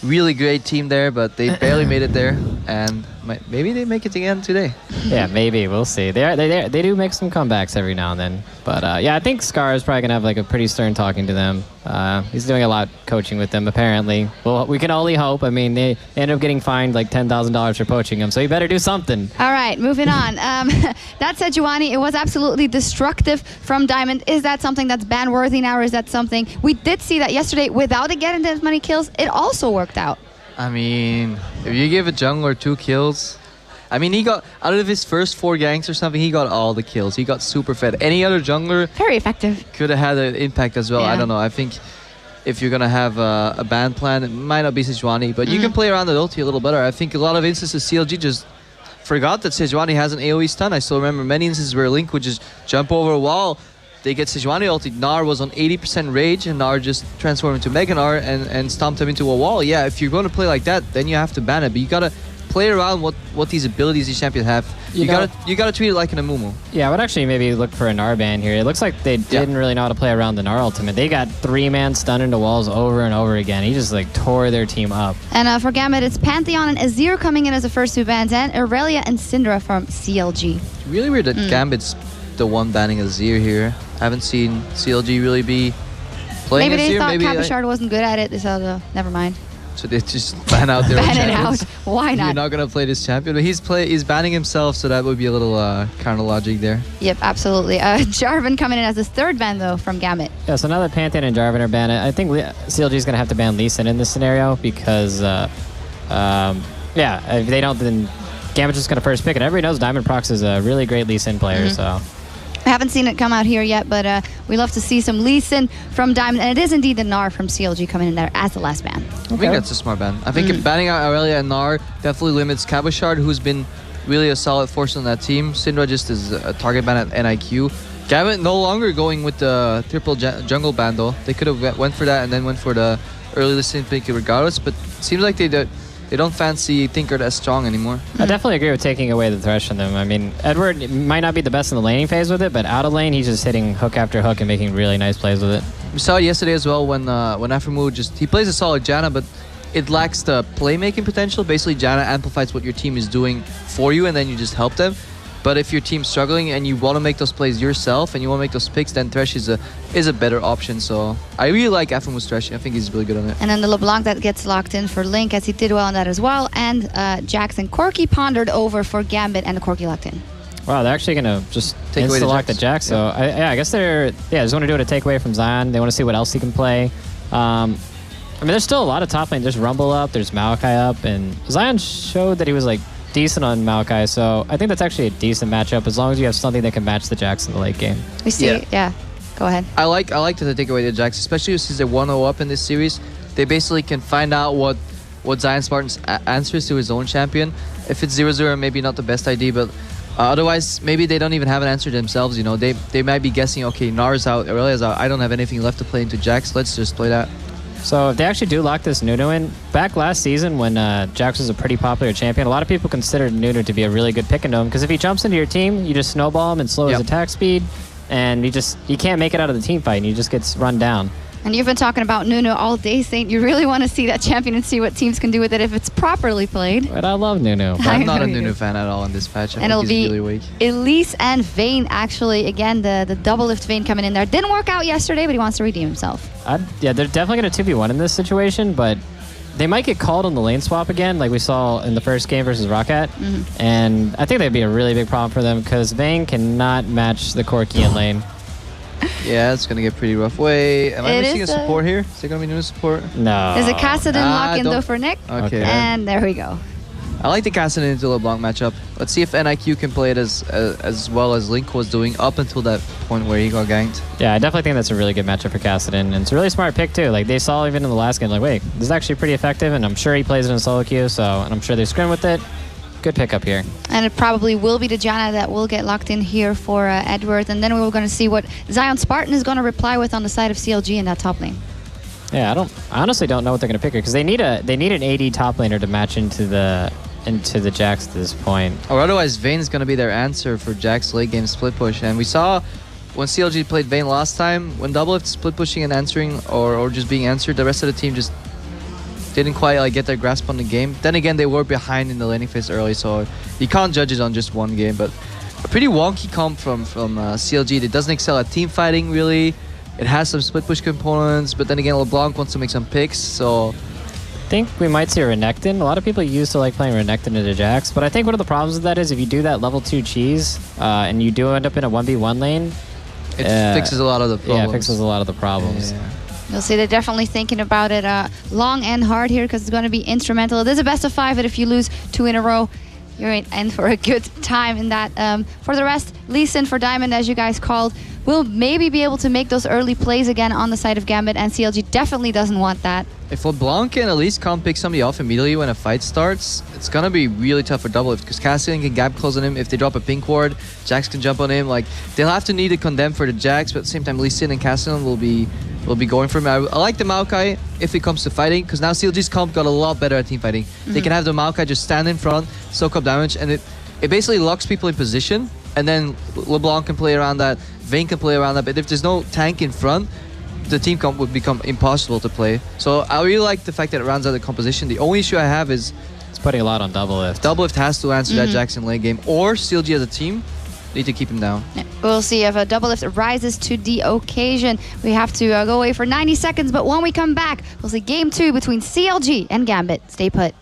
really great team there, but they barely made it there, and maybe they make it again today. Yeah, maybe. We'll see. They do make some comebacks every now and then. But yeah, I think Scar is probably going to have like a pretty stern talking to them. He's doing a lot coaching with them, apparently. Well, we can only hope. I mean, they end up getting fined like $10,000 for poaching him, so he better do something. All right, moving on. That said, Giovanni, it was absolutely destructive from Diamond. Is that something that's ban-worthy now, or is that something... We did see that yesterday, without it getting as many kills, it also worked out. I mean, if you give a jungler 2 kills... I mean, he got, out of his first 4 ganks or something, he got all the kills. He got super fed. Any other jungler... Very effective. Could have had an impact as well. Yeah. I don't know. I think if you're going to have a ban plan, it might not be Sejuani, but you can play around the ulti a little better. I think a lot of instances, CLG just forgot that Sejuani has an AoE stun. I still remember many instances where Link would just jump over a wall. They get Sejuani ulti. Gnar was on 80% rage, and Gnar just transformed into Mega Gnar and stomped him into a wall. Yeah, if you're going to play like that, then you have to ban it. But you got to play around what these abilities these champions have. You gotta treat it like an Amumu. Yeah, I would actually maybe look for a Gnar ban here. It looks like they didn't really know how to play around the Gnar ultimate. They got 3-man stun into walls over and over again. He just like tore their team up. And for Gambit, it's Pantheon and Azir coming in as the first 2 bans, and Aurelia and Syndra from CLG. Really weird that Gambit's the one banning Azir here. I haven't seen CLG really be playing Maybe they Azir. thought Cabochard wasn't good at it. They said, never mind. So they just ban out their own ban it champions. out. Why not? You're not gonna play this champion, but he's banning himself, so that would be a little counter logic there. Yep, absolutely. Jarvan coming in as his 3rd ban though from Gambit. Yeah, so now that Pantheon and Jarvan are banned, I think CLG is gonna have to ban Lee Sin in this scenario because, yeah, if they don't, then Gambit's just gonna first pick it. Everybody knows Diamond Prox is a really great Lee Sin player, so. I haven't seen it come out here yet, but we love to see some Lee Sin from Diamond, and it is indeed the Gnar from CLG coming in there as the last ban. I think that's a smart ban. I think if banning out Aurelia and Gnar definitely limits Cabochard, who's been really a solid force on that team. Syndra just is a target ban at NIQ. Gambit no longer going with the triple jungle ban though. They could have went for that and then went for the early listing pick regardless, but it seems like they don't fancy Tinker that strong anymore. I definitely agree with taking away the thresh from them. I mean, Edward might not be the best in the laning phase with it, but out of lane, he's just hitting hook after hook and making really nice plays with it. We saw it yesterday as well when Aphromoo he plays a solid Janna, but it lacks the playmaking potential. Basically, Janna amplifies what your team is doing for you, and then you just help them. But if your team's struggling and you want to make those plays yourself and you want to make those picks, then Thresh is a better option. So I really like Aphramoo's Thresh. I think he's really good on it. And then the LeBlanc that gets locked in for Link, as he did well on that as well. And Jackson Corki pondered over for Gambit, and the Corki locked in. Wow, they're actually going to just insta-lock the Jax. So I guess they just want to do it a takeaway from Zion. They want to see what else he can play. I mean, there's still a lot of top lane. There's Rumble up, there's Maokai up, and Zion showed that he was like decent on Maokai, so I think that's actually a decent matchup as long as you have something that can match the Jax in the late game. We see, yeah. Go ahead. I like that they take away the Jax, especially since they're 1-0 up in this series. They basically can find out what Zion Spartan's answers to his own champion. If it's 0-0, maybe not the best idea, but otherwise, maybe they don't even have an answer themselves. You know, they might be guessing, okay, Nar's out, Aurelia's out. I don't have anything left to play into Jax. Let's just play that. So if they actually do lock this Nunu in, back last season when Jax was a pretty popular champion, a lot of people considered Nunu to be a really good pick into him because if he jumps into your team, you just snowball him and slow his attack speed, and he can't make it out of the team fight, and he just gets run down. And you've been talking about Nunu all day, Saint. You really want to see that champion and see what teams can do with it if it's properly played. But I love Nunu. I'm not a Nunu fan at all in this patch. I think he's really weak. Elise and Vayne, actually. Again, the double lift Vayne coming in there. Didn't work out yesterday, but he wants to redeem himself. Yeah, they're definitely going to 2v1 in this situation, but they might get called on the lane swap again, like we saw in the first game versus Roccat. And I think that'd be a really big problem for them because Vayne cannot match the Corki in lane. Yeah, it's going to get pretty rough. Wait, am I missing a support here? Is it going to be new support? No. There's a Kassadin lock-in though for Nick. Okay. And there we go. I like the Kassadin into LeBlanc matchup. Let's see if NIQ can play it as well as Link was doing up until that point where he got ganked. Yeah, I definitely think that's a really good matchup for Kassadin. And it's a really smart pick too. Like they saw even in the last game, like, wait, this is actually pretty effective, and I'm sure he plays it in solo queue, and I'm sure they scrim with it. Good pickup here. And it probably will be the Janna that will get locked in here for Edward. And then we're going to see what Zion Spartan is going to reply with on the side of CLG in that top lane. Yeah, I honestly don't know what they're going to pick here because they need an AD top laner to match into the Jax at this point. Or otherwise, Vayne's going to be their answer for Jax late game split push. And we saw when CLG played Vayne last time, when Doublelift split pushing and answering or just being answered, the rest of the team just didn't quite like get their grasp on the game. Then again, they were behind in the laning phase early, so you can't judge it on just one game. But a pretty wonky comp from CLG. It doesn't excel at team fighting really. It has some split push components, but then again, LeBlanc wants to make some picks, so... I think we might see Renekton. A lot of people used to like playing Renekton into Jax, but I think one of the problems with that is if you do that level 2 cheese and you do end up in a 1v1 lane, it fixes a lot of the problems. Yeah, it fixes a lot of the problems. Yeah. You'll see they're definitely thinking about it long and hard here because it's going to be instrumental. It is a best of 5, but if you lose 2 in a row, you're in for a good time in that. For the rest, Lee Sin for Diamond, as you guys called, will maybe be able to make those early plays again on the side of Gambit, and CLG definitely doesn't want that. If LeBlanc can at least can't pick somebody off immediately when a fight starts, it's gonna be really tough for Doublelift because Cassian can gap close on him. If they drop a pink ward, Jax can jump on him. Like, they'll have to need a condemn for the Jax, but at the same time, Lee Sin and Cassian will be going for him. I like the Maokai if it comes to fighting, because now CLG's comp got a lot better at team fighting. They can have the Maokai just stand in front, soak up damage, and it basically locks people in position, and then LeBlanc can play around that, Vayne can play around that, but if there's no tank in front, the team comp would become impossible to play. So I really like the fact that it rounds out the composition. The only issue I have is... it's putting a lot on Doublelift. Doublelift has to answer that Jackson lane game, or CLG as a team need to keep him down. Yeah, we'll see if a Doublelift rises to the occasion. We have to go away for 90 seconds, but when we come back, we'll see Game 2 between CLG and Gambit. Stay put.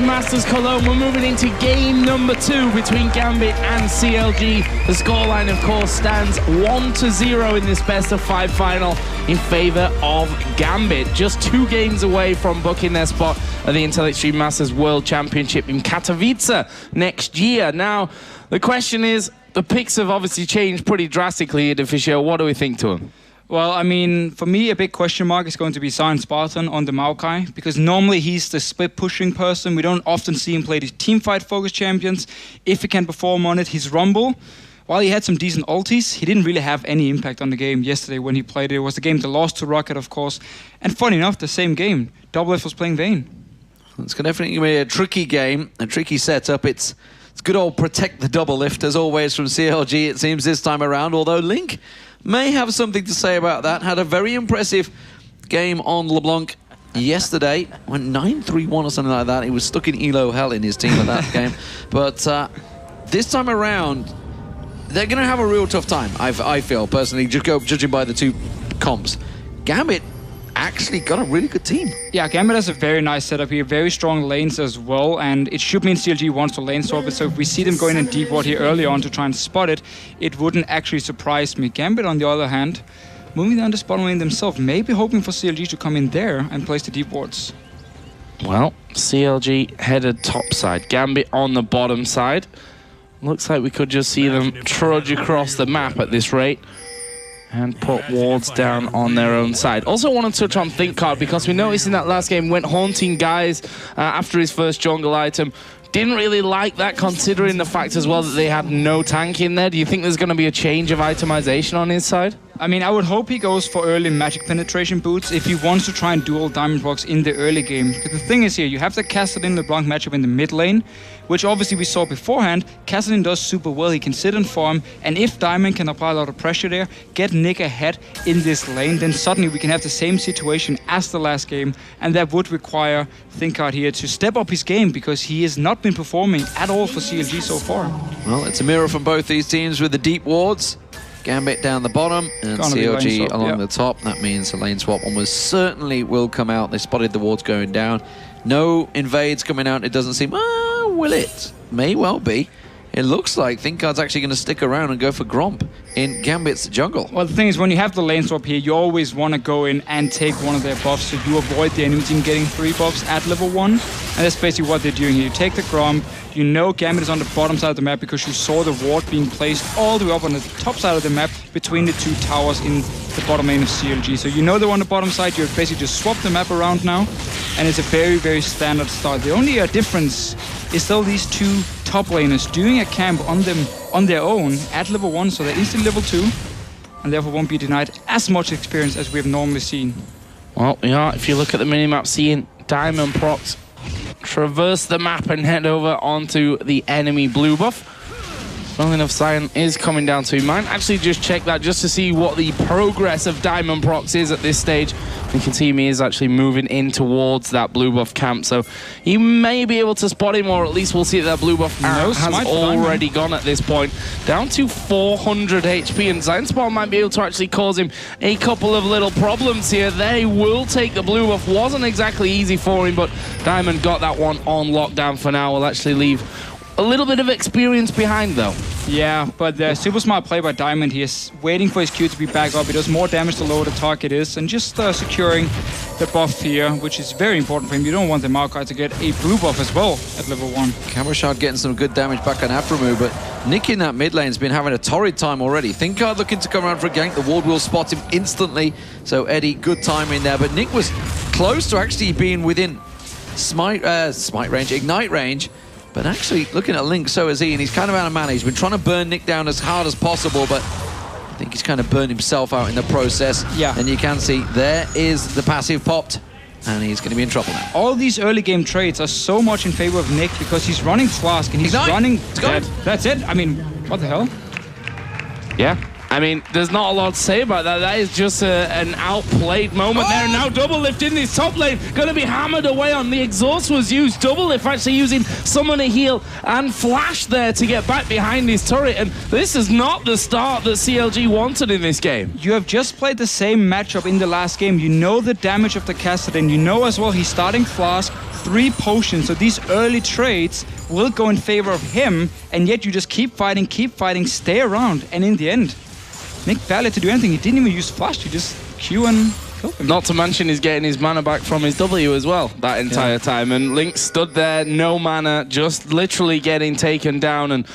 Masters Cologne. We're moving into game number 2 between Gambit and CLG. The scoreline, of course, stands 1-0 in this best of 5 final in favor of Gambit. Just 2 games away from booking their spot at the Intel Extreme Masters World Championship in Katowice next year. Now, the question is, the picks have obviously changed pretty drastically at Official. What do we think to him? Well, I mean, for me, a big question mark is going to be Zion Spartan on the Maokai, because normally he's the split-pushing person. We don't often see him play the team-fight-focused champions. If he can perform on it, his Rumble, while he had some decent ultis, he didn't really have any impact on the game yesterday when he played it. It was the game that lost to Rocket, of course. And funny enough, the same game, Doublelift was playing Vayne. It's going to definitely be a tricky game, a tricky setup. It's good old protect the Doublelift, as always, from CLG, it seems, this time around, although Link may have something to say about that. Had a very impressive game on LeBlanc yesterday. Went 9-3-1 or something like that. He was stuck in Elo hell in his team at that game. But this time around, they're going to have a real tough time, I feel, personally, judging by the 2 comps. Gambit actually got a really good team. Yeah, Gambit has a very nice setup here, very strong lanes as well, and it should mean CLG wants to lane swap it, so if we see them going in deep ward here early on to try and spot it, it wouldn't actually surprise me. Gambit, on the other hand, moving down the bottom lane themselves, maybe hoping for CLG to come in there and place the deep wards. Well, CLG headed topside, Gambit on the bottom side. Looks like we could just see them trudge across the map at this rate and put wards down on their own side. Also want to touch on ThinkCard, because we noticed in that last game went haunting guys after his first jungle item. Didn't really like that, considering the fact as well that they had no tank in there. Do you think there's going to be a change of itemization on his side? I mean, I would hope he goes for early magic penetration boots if he wants to try and duel Diamond Procs in the early game. Because the thing is here, you have the Kassadin LeBlanc matchup in the mid lane, which obviously we saw beforehand. Kassadin does super well, he can sit and farm, and if Diamond can apply a lot of pressure there, get Nick ahead in this lane, then suddenly we can have the same situation as the last game, and that would require Thinkard here to step up his game, because he has not been performing at all for CLG so far. Well, it's a mirror from both these teams with the deep wards. Gambit down the bottom and CLG swap, along the top. That means the lane swap almost certainly will come out. They spotted the wards going down. No invades coming out, it doesn't seem. Will it? May well be. It looks like Thinkard's actually going to stick around and go for Gromp in Gambit's jungle. Well, the thing is, when you have the lane swap here, you always want to go in and take one of their buffs, so you avoid the enemy team getting 3 buffs at level 1. And that's basically what they're doing here. You take the Gromp, you know Gambit is on the bottom side of the map because you saw the ward being placed all the way up on the top side of the map between the 2 towers in the bottom lane of CLG. So you know they're on the bottom side, you basically just swap the map around now, and it's a very, very standard start. The only difference is still these 2 top laners doing a camp on their own at level 1, so they're instantly level 2, and therefore won't be denied as much experience as we have normally seen. Well, yeah, if you look at the minimap, seeing Diamond Procs traverse the map and head over onto the enemy blue buff. Well enough, Zion is coming down to him. Might actually just check that just to see what the progress of Diamond Procs is at this stage. You can see him, he is actually moving in towards that blue buff camp, so he may be able to spot him, or at least we'll see that blue buff has already gone at this point. Down to 400 HP, and Zion Spot might be able to actually cause him a couple of little problems here. They will take the blue buff. Wasn't exactly easy for him, but Diamond got that one on lockdown for now. Will actually leave a little bit of experience behind, though. Yeah, but the super smart play by Diamond. He is waiting for his Q to be back up. He does more damage the lower the target is, and just securing the buff here, which is very important for him. You don't want the Maokai to get a blue buff as well at level 1. Camera Shard getting some good damage back on Aframu, but Nick in that mid lane has been having a torrid time already. Thinkard looking to come around for a gank. The ward will spot him instantly, so Eddie, good timing there. But Nick was close to actually being within smite range, ignite range. But actually, looking at Link, so is he, and he's kind of out of mana. He's been trying to burn Nick down as hard as possible, but I think he's kind of burned himself out in the process. Yeah. And you can see there is the passive popped, and he's going to be in trouble now. All these early game trades are so much in favor of Nick because he's running Flask and he's running dead. That's it. I mean, what the hell? Yeah. I mean, there's not a lot to say about that. That is just an outplayed moment there. Now Double Lift in this top lane, going to be hammered away on. The exhaust was used. Double Lift actually using Summoner Heal and Flash there to get back behind his turret. And this is not the start that CLG wanted in this game. You have just played the same matchup in the last game. You know the damage of the Kassadin. You know as well he's starting Flask, 3 potions. So these early trades will go in favor of him. And yet you just keep fighting, stay around. And in the end, Nick barely to do anything. He didn't even use Flash. He just Q and kill him. Not to mention he's getting his mana back from his W as well that entire time. And Link stood there, no mana, just literally getting taken down. And,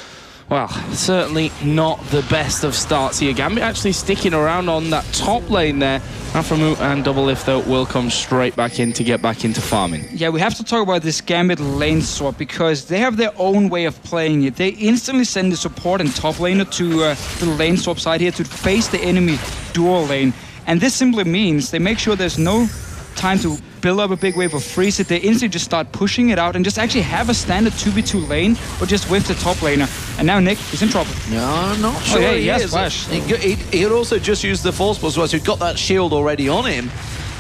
well, certainly not the best of starts here. Gambit actually sticking around on that top lane there. Aframu and Double Lift, though, will come straight back in to get back into farming. Yeah, we have to talk about this Gambit lane swap because they have their own way of playing it. They instantly send the support and top laner to the lane swap side here to face the enemy dual lane. And this simply means they make sure there's no time to build up a big wave or freeze it. They instantly just start pushing it out and just actually have a standard 2v2 lane or just with the top laner. And now Nick is in trouble. No, I'm not sure. Oh, yeah, he has Flash. He had also just used the Force Pulse as well, so he'd got that shield already on him.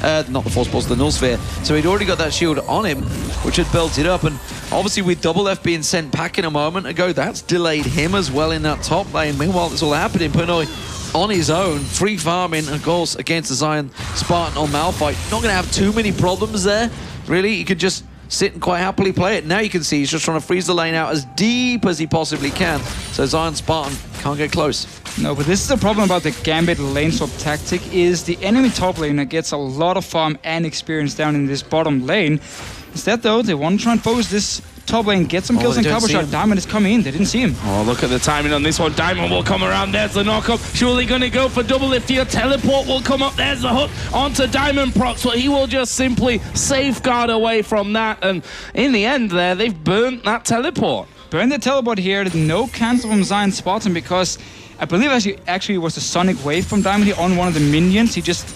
Not the Force Pulse, the Null Sphere. So he'd already got that shield on him, which had built it up. And obviously with Double F being sent packing a moment ago, that's delayed him as well in that top lane. Meanwhile, it's all happening. Pernod on his own, free farming, of course, against the Zion Spartan on Malphite. Not going to have too many problems there, really. He could just sit and quite happily play it. Now you can see he's just trying to freeze the lane out as deep as he possibly can. So Zion Spartan can't get close. No, but this is the problem about the Gambit lane swap tactic is the enemy top laner gets a lot of farm and experience down in this bottom lane. Instead, though, they want to try and focus this top lane, get some kills and cover shot. Diamond is coming in. They didn't see him. Oh, look at the timing on this one. Diamond will come around. There's the knock-up. Surely going to go for Double Lift here. Teleport will come up. There's the hook onto Diamond Procs, but he will just simply safeguard away from that. And in the end there, they've burnt that teleport. Burn the teleport here. No cancel from Zion Spartan because I believe actually it was a Sonic Wave from Diamond here on one of the minions. He just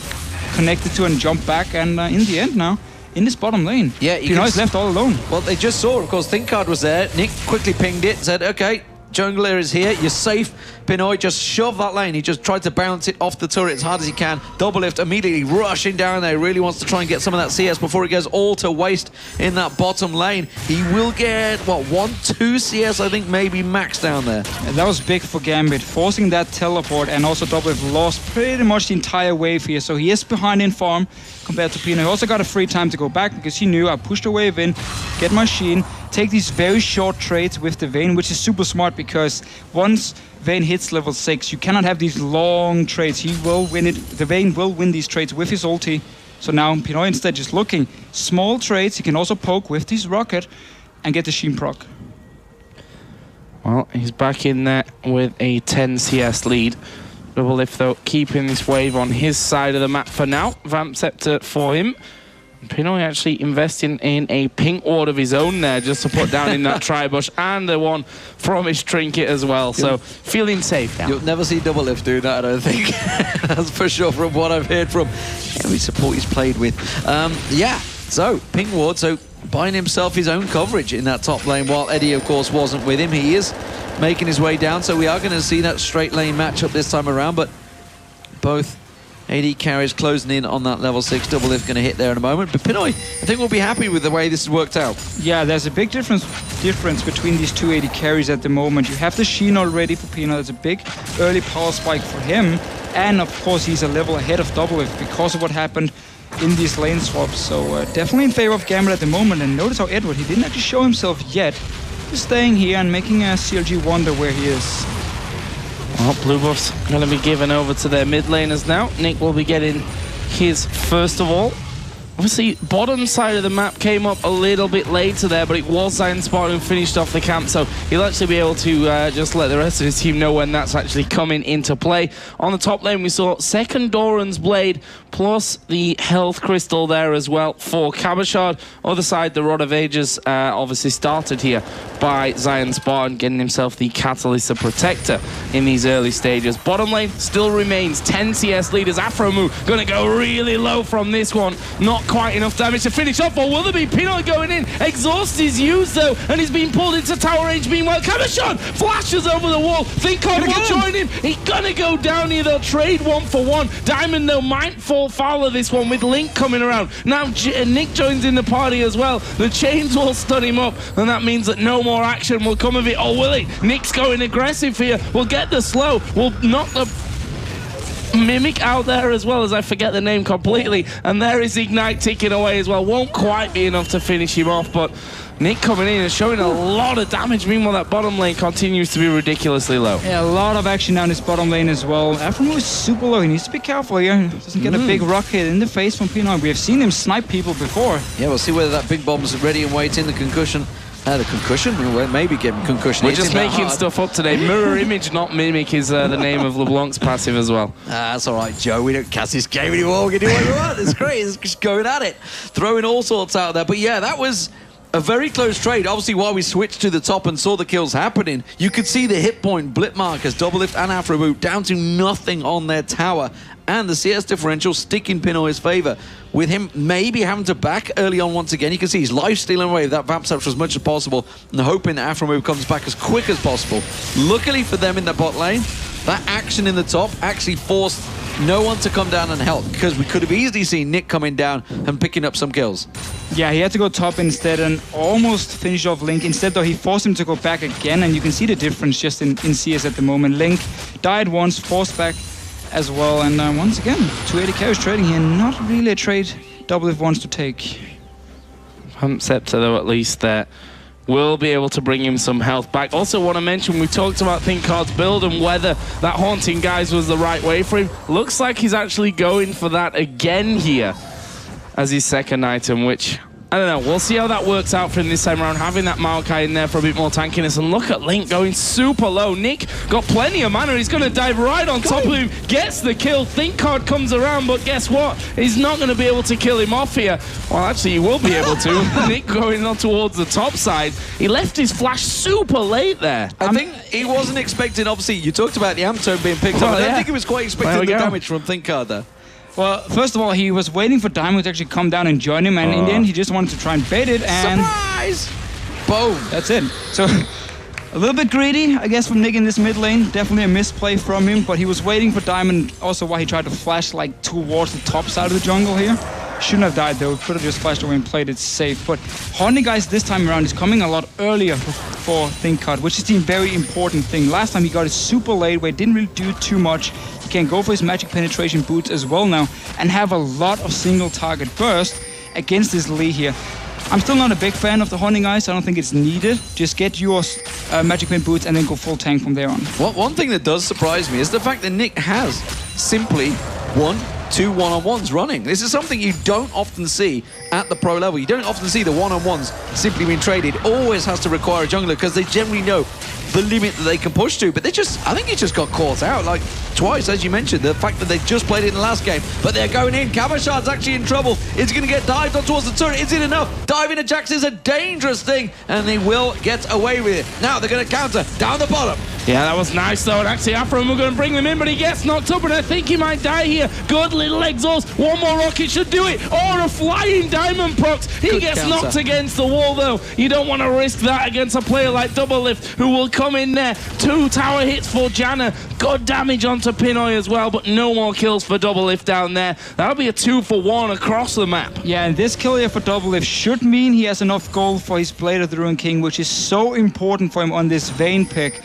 connected to and jumped back, and in the end now, in this bottom lane, yeah, Pinoy's left all alone. Well, they just saw, of course, ThinkCard was there. Nick quickly pinged it, said, okay, jungler is here, you're safe. Pinoy just shoved that lane. He just tried to bounce it off the turret as hard as he can. Double lift immediately rushing down there. Really wants to try and get some of that CS before it goes all to waste in that bottom lane. He will get, what, 1-2 CS, I think, maybe max down there. And that was big for Gambit, forcing that teleport, and also Double lift lost pretty much the entire wave here. So he is behind in farm compared to Pinoy. He also got a free time to go back because he knew I pushed the wave in, get my Sheen, take these very short trades with the Vayne, which is super smart because once Vayne hits level 6, you cannot have these long trades. He will win it. The Vayne will win these trades with his ulti. So now Pinoy instead just looking small trades. He can also poke with this rocket and get the Sheen proc. Well, he's back in there with a 10 CS lead. Double lift though, keeping this wave on his side of the map for now. Vamp Scepter for him. Pinoy actually investing in a pink ward of his own there just to put down in that tri-bush, and the one from his trinket as well. So feeling safe now. You'll never see Double lift do that, I don't think. That's for sure from what I've heard from every support he's played with. Yeah, so pink ward, so buying himself his own coverage in that top lane while Eddie, of course, wasn't with him. He is making his way down, so we are going to see that straight lane matchup this time around, but both AD carries closing in on that level 6. Double lift going to hit there in a moment. But Pinoy, I think we'll be happy with the way this has worked out. Yeah, there's a big difference between these two AD carries at the moment. You have the Sheen already for Pinoy. That's a big early power spike for him. And of course, he's a level ahead of Double lift because of what happened in these lane swaps. So definitely in favor of Gambit at the moment. And notice how Edward, he didn't actually show himself yet. He's staying here and making a CLG wonder where he is. Well, blue buff's going to be given over to their mid laners now. Nick will be getting his first of all. Obviously, bottom side of the map came up a little bit later there, but it was Zion Spartan who finished off the camp, so he'll actually be able to just let the rest of his team know when that's actually coming into play. On the top lane, we saw second Doran's Blade, plus the health crystal there as well for Cabochard. Other side, the Rod of Ages obviously started here by Zion Spartan, getting himself the Catalyst Protector in these early stages. Bottom lane still remains 10 CS leaders. Afromu going to go really low from this one. Not quite enough damage to finish off, or will there be? Pinoy going in. Exhaust is used though, and he's being pulled into tower range. Meanwhile, Cabochard flashes over the wall. ThinkCard will join him. He's gonna go down here. They'll trade 1-for-1. Diamond though might fall foul of this one with Link coming around. Now Nick joins in the party as well. The chains will stun him up, and that means that no more action will come of it. Or will it? Nick's going aggressive here. We'll get the slow. We'll knock the Mimic out there as well, as I forget the name completely, and there is Ignite ticking away as well. Won't quite be enough to finish him off, but Nick coming in and showing a lot of damage. Meanwhile, that bottom lane continues to be ridiculously low. Yeah, a lot of action down this bottom lane as well. Afromu is super low. He needs to be careful here. Doesn't get a big rocket in the face from Pinoy. We have seen him snipe people before. Yeah, we'll see whether that big bomb's ready and waiting. The concussion. The concussion? We'll maybe give him concussion. We're just making stuff up today. Mirror image, not mimic, is the name of LeBlanc's passive as well. That's all right, Joe. We don't cast this game anymore. We can do what we want. It's great. It's just going at it. Throwing all sorts out there. But yeah, that was a very close trade. Obviously, while we switched to the top and saw the kills happening, you could see the hit point blip markers, Double lift and Afroboot, down to nothing on their tower. And the CS differential sticking Pinoy's favor. With him maybe having to back early on once again. You can see his life stealing away with that Vamp Scepter as much as possible, and hoping that Afroboot comes back as quick as possible. Luckily for them in the bot lane, that action in the top actually forced no one to come down and help, because we could have easily seen Nick coming down and picking up some kills. Yeah, he had to go top instead and almost finish off Link. Instead, though, he forced him to go back again, and you can see the difference just in CS at the moment. Link died once, forced back as well, and once again, 280 carries trading here. Not really a trade Double lift wants to take. Vamp Scepter, though, at least there will be able to bring him some health back. Also want to mention, we talked about ThinkCard's build and whether that Haunting Guise was the right way for him. Looks like he's actually going for that again here as his second item, which I don't know. We'll see how that works out for him this time around, having that Maokai in there for a bit more tankiness. And look at Link going super low. Nick got plenty of mana. He's going to dive right on top of him. Gets the kill. ThinkCard comes around, but guess what? He's not going to be able to kill him off here. Well, actually, he will be able to. Nick going on towards the top side. He left his flash super late there. I think he wasn't expecting, obviously, you talked about the Amtone being picked up. I don't think he was quite expecting the damage from ThinkCard there. Well, first of all, he was waiting for Diamond to actually come down and join him, and in the end, he just wanted to try and bait it, and... Surprise! Boom! That's it. So, a little bit greedy, I guess, from Nick in this mid lane. Definitely a misplay from him, but he was waiting for Diamond, also why he tried to flash, like, towards the top side of the jungle here. Shouldn't have died, though. Could have just flashed away and played it safe. But Haunting Guys this time around is coming a lot earlier for ThinkCard, which is the very important thing. Last time he got it super late, where it didn't really do too much. He can go for his magic penetration boots as well now and have a lot of single target burst against this Lee here. I'm still not a big fan of the Haunting Eyes. I don't think it's needed. Just get your magic pen boots and then go full tank from there on. One thing that does surprise me is the fact that Nick has simply 1-2 one-on-ones running. This is something you don't often see at the pro level. You don't often see the one-on-ones simply being traded. Always has to require a jungler because they generally know the limit that they can push to, but I think he just got caught out like twice, as you mentioned. The fact that they just played it in the last game, but they're going in. Kabashard's actually in trouble. Is he going to get dived on towards the turret? Is it enough? Diving at Jax is a dangerous thing, and they will get away with it. Now they're going to counter down the bottom. Yeah, that was nice though, and actually Afro, we're going to bring them in, but he gets knocked up, and I think he might die here. Good little exhaust. One more rocket should do it, or a flying diamond procs. He gets knocked against the wall though. You don't want to risk that against a player like Doublelift, who will come in there. 2 tower hits for Janna. Good damage onto Pinoy as well, but no more kills for Doublelift down there. That'll be a 2-for-1 across the map. Yeah, and this kill here for Doublelift should mean he has enough gold for his Blade of the Ruined King, which is so important for him on this Vayne pick.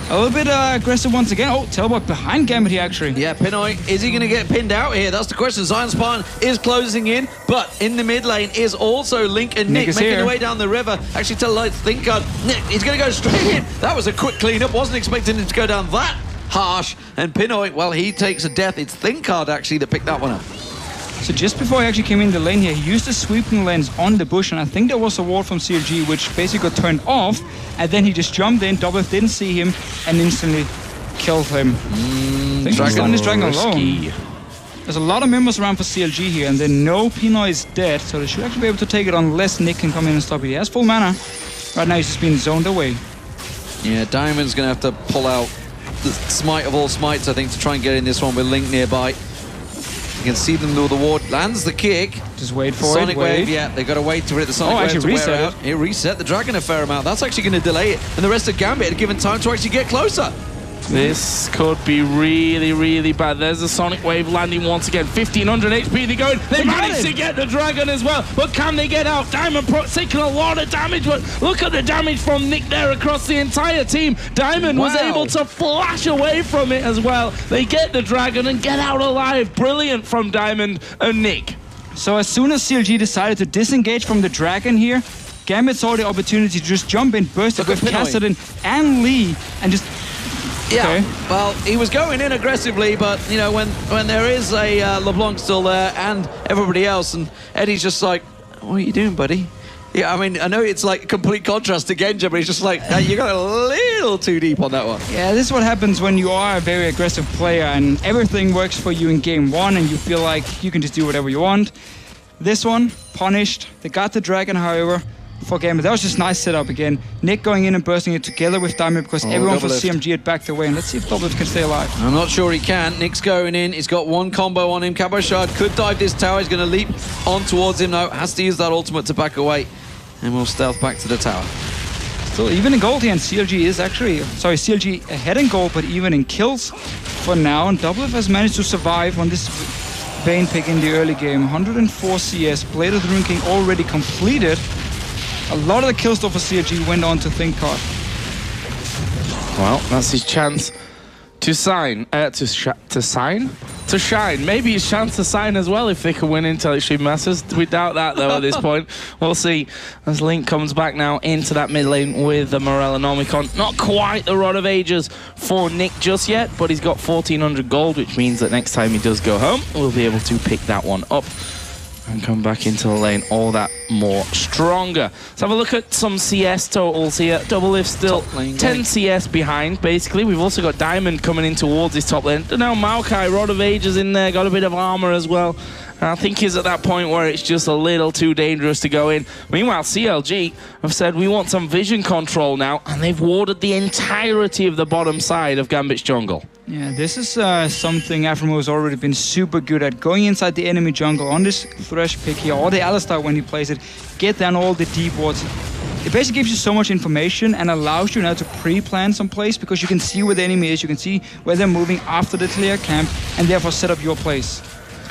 A little bit aggressive once again. Oh, teleport behind Gambit here, actually. Yeah, Pinoy, is he going to get pinned out here? That's the question. Zion Spartan is closing in, but in the mid lane is also Link and Nick making their way down the river. Actually, tell Light ThinkCard, Nick, he's going to go straight in. That was a quick cleanup. Wasn't expecting him to go down that harsh. And Pinoy, well, he takes a death. It's ThinkCard, actually, that picked that one up. So just before he actually came in the lane here, he used the sweeping lens on the bush, and I think there was a ward from CLG which basically got turned off, and then he just jumped in, Doublelift didn't see him, and instantly killed him. I think he's on this Dragon alone. There's a lot of members around for CLG here, and then no Pinoy is dead, so they should actually be able to take it unless Nick can come in and stop it. He has full mana. Right now he's just being zoned away. Yeah, Diamond's going to have to pull out the smite of all smites, I think, to try and get in this one with Link nearby. You can see them do the ward, lands the kick. Just wait for Sonic it. Wave, yeah, they got to wait for it. The Sonic Wave actually to reset wear out. It reset the Dragon a fair amount. That's actually going to delay it. And the rest of Gambit had given time to actually get closer. This could be really, really bad. There's the Sonic Wave landing once again. 1500 HP to go. They managed to get the Dragon as well. But can they get out? Diamond Proc taking a lot of damage. But look at the damage from Nick there across the entire team. Diamond was able to flash away from it as well. They get the Dragon and get out alive. Brilliant from Diamond and Nick. So as soon as CLG decided to disengage from the Dragon here, Gambit saw the opportunity to just jump in, burst it with Kassadin and Lee, and just... Yeah, well, he was going in aggressively, but, you know, when there is a LeBlanc still there and everybody else, and Eddie's just like, what are you doing, buddy? Yeah, I mean, I know it's like complete contrast to Genja, but he's just like, you got a little too deep on that one. Yeah, this is what happens when you are a very aggressive player and everything works for you in game one and you feel like you can just do whatever you want. This one, punished. They got the Dragon, however, for Gambit. That was just nice setup again. Nick going in and bursting it together with Diamond because everyone for CMG had backed away. And let's see if Doublelift can stay alive. I'm not sure he can. Nick's going in. He's got one combo on him. Kabashard could dive this tower. He's going to leap on towards him now. Has to use that ultimate to back away. And we'll stealth back to the tower. Still even in gold here, and CLG is actually... Sorry, CLG ahead in gold, but even in kills for now. And Doublelift has managed to survive on this Vayne pick in the early game. 104 CS. Blade of the Ruined King already completed. A lot of the kills though for CLG went on to ThinkCard. Well, that's his chance to sign, to shine. Maybe his chance to sign as well if they can win into Extreme Masters. We doubt that though at this point. We'll see as Link comes back now into that mid lane with the Morellonomicon. Not quite the Rod of Ages for Nick just yet, but he's got 1400 gold, which means that next time he does go home, we'll be able to pick that one up. and come back into the lane all that more stronger. Let's have a look at some CS totals here. Doublelift still 10 CS behind, basically. We've also got Diamond coming in towards his top lane. Now Maokai, Rod of Ages in there, got a bit of armor as well. And I think he's at that point where it's just a little too dangerous to go in. Meanwhile, CLG have said we want some vision control now, and they've warded the entirety of the bottom side of Gambit's jungle. Yeah, this is something Aframo has already been super good at. Going inside the enemy jungle on this Thresh pick here, or the Alistar when he plays it, get down all the deep wards. It basically gives you so much information and allows you now to pre-plan some place, because you can see where the enemy is, you can see where they're moving after the clear camp, and therefore set up your place.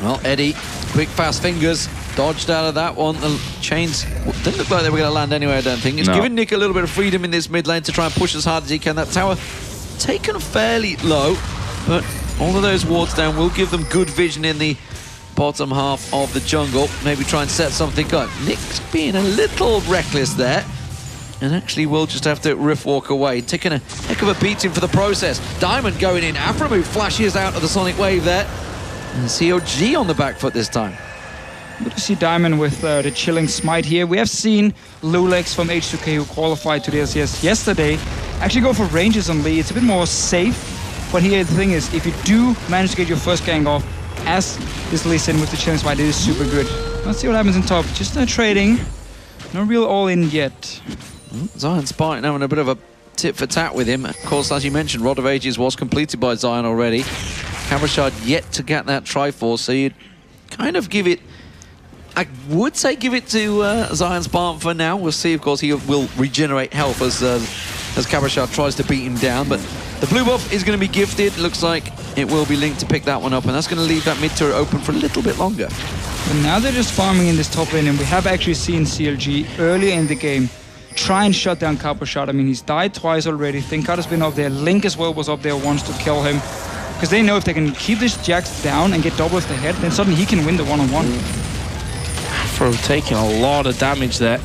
Well, Eddie, quick, fast fingers, dodged out of that one. The chains didn't look like they were going to land anyway, I don't think. It's giving Nick a little bit of freedom in this mid lane to try and push as hard as he can. That tower taken fairly low, but all of those wards down will give them good vision in the bottom half of the jungle. Maybe try and set something up. Nick's being a little reckless there, and actually will just have to riff walk away. Taking a heck of a beating for the process. Diamond going in. Aframu flashes out of the Sonic Wave there. And CLG on the back foot this time. Good to see Diamond with the chilling smite here. We have seen Lulex from H2K, who qualified to the LCS yesterday, actually go for ranges on Lee. It's a bit more safe, but here the thing is, if you do manage to get your first gang off, as this Lee Sin with the chilling smite, it is super good. Let's see what happens in top. Just trading, no real all-in yet. Zion Spartan having a bit of a tit for tat with him. Of course, as you mentioned, Rod of Ages was completed by Zion already. Cabrashard yet to get that Triforce, so you'd kind of give it, I would say give it to Zion Spartan for now. We'll see, of course, he will regenerate health as Cabrashard tries to beat him down, but the blue buff is going to be gifted. Looks like it will be linked to pick that one up, and that's going to leave that mid turret open for a little bit longer. But now they're just farming in this top lane, and we have actually seen CLG earlier in the game try and shut down Cabrashard. I mean, he's died twice already. Thinkard has been up there. Link as well was up there once to kill him. Because they know if they can keep this Jax down and get double with the head, then suddenly he can win the one-on-one. Afro taking a lot of damage there.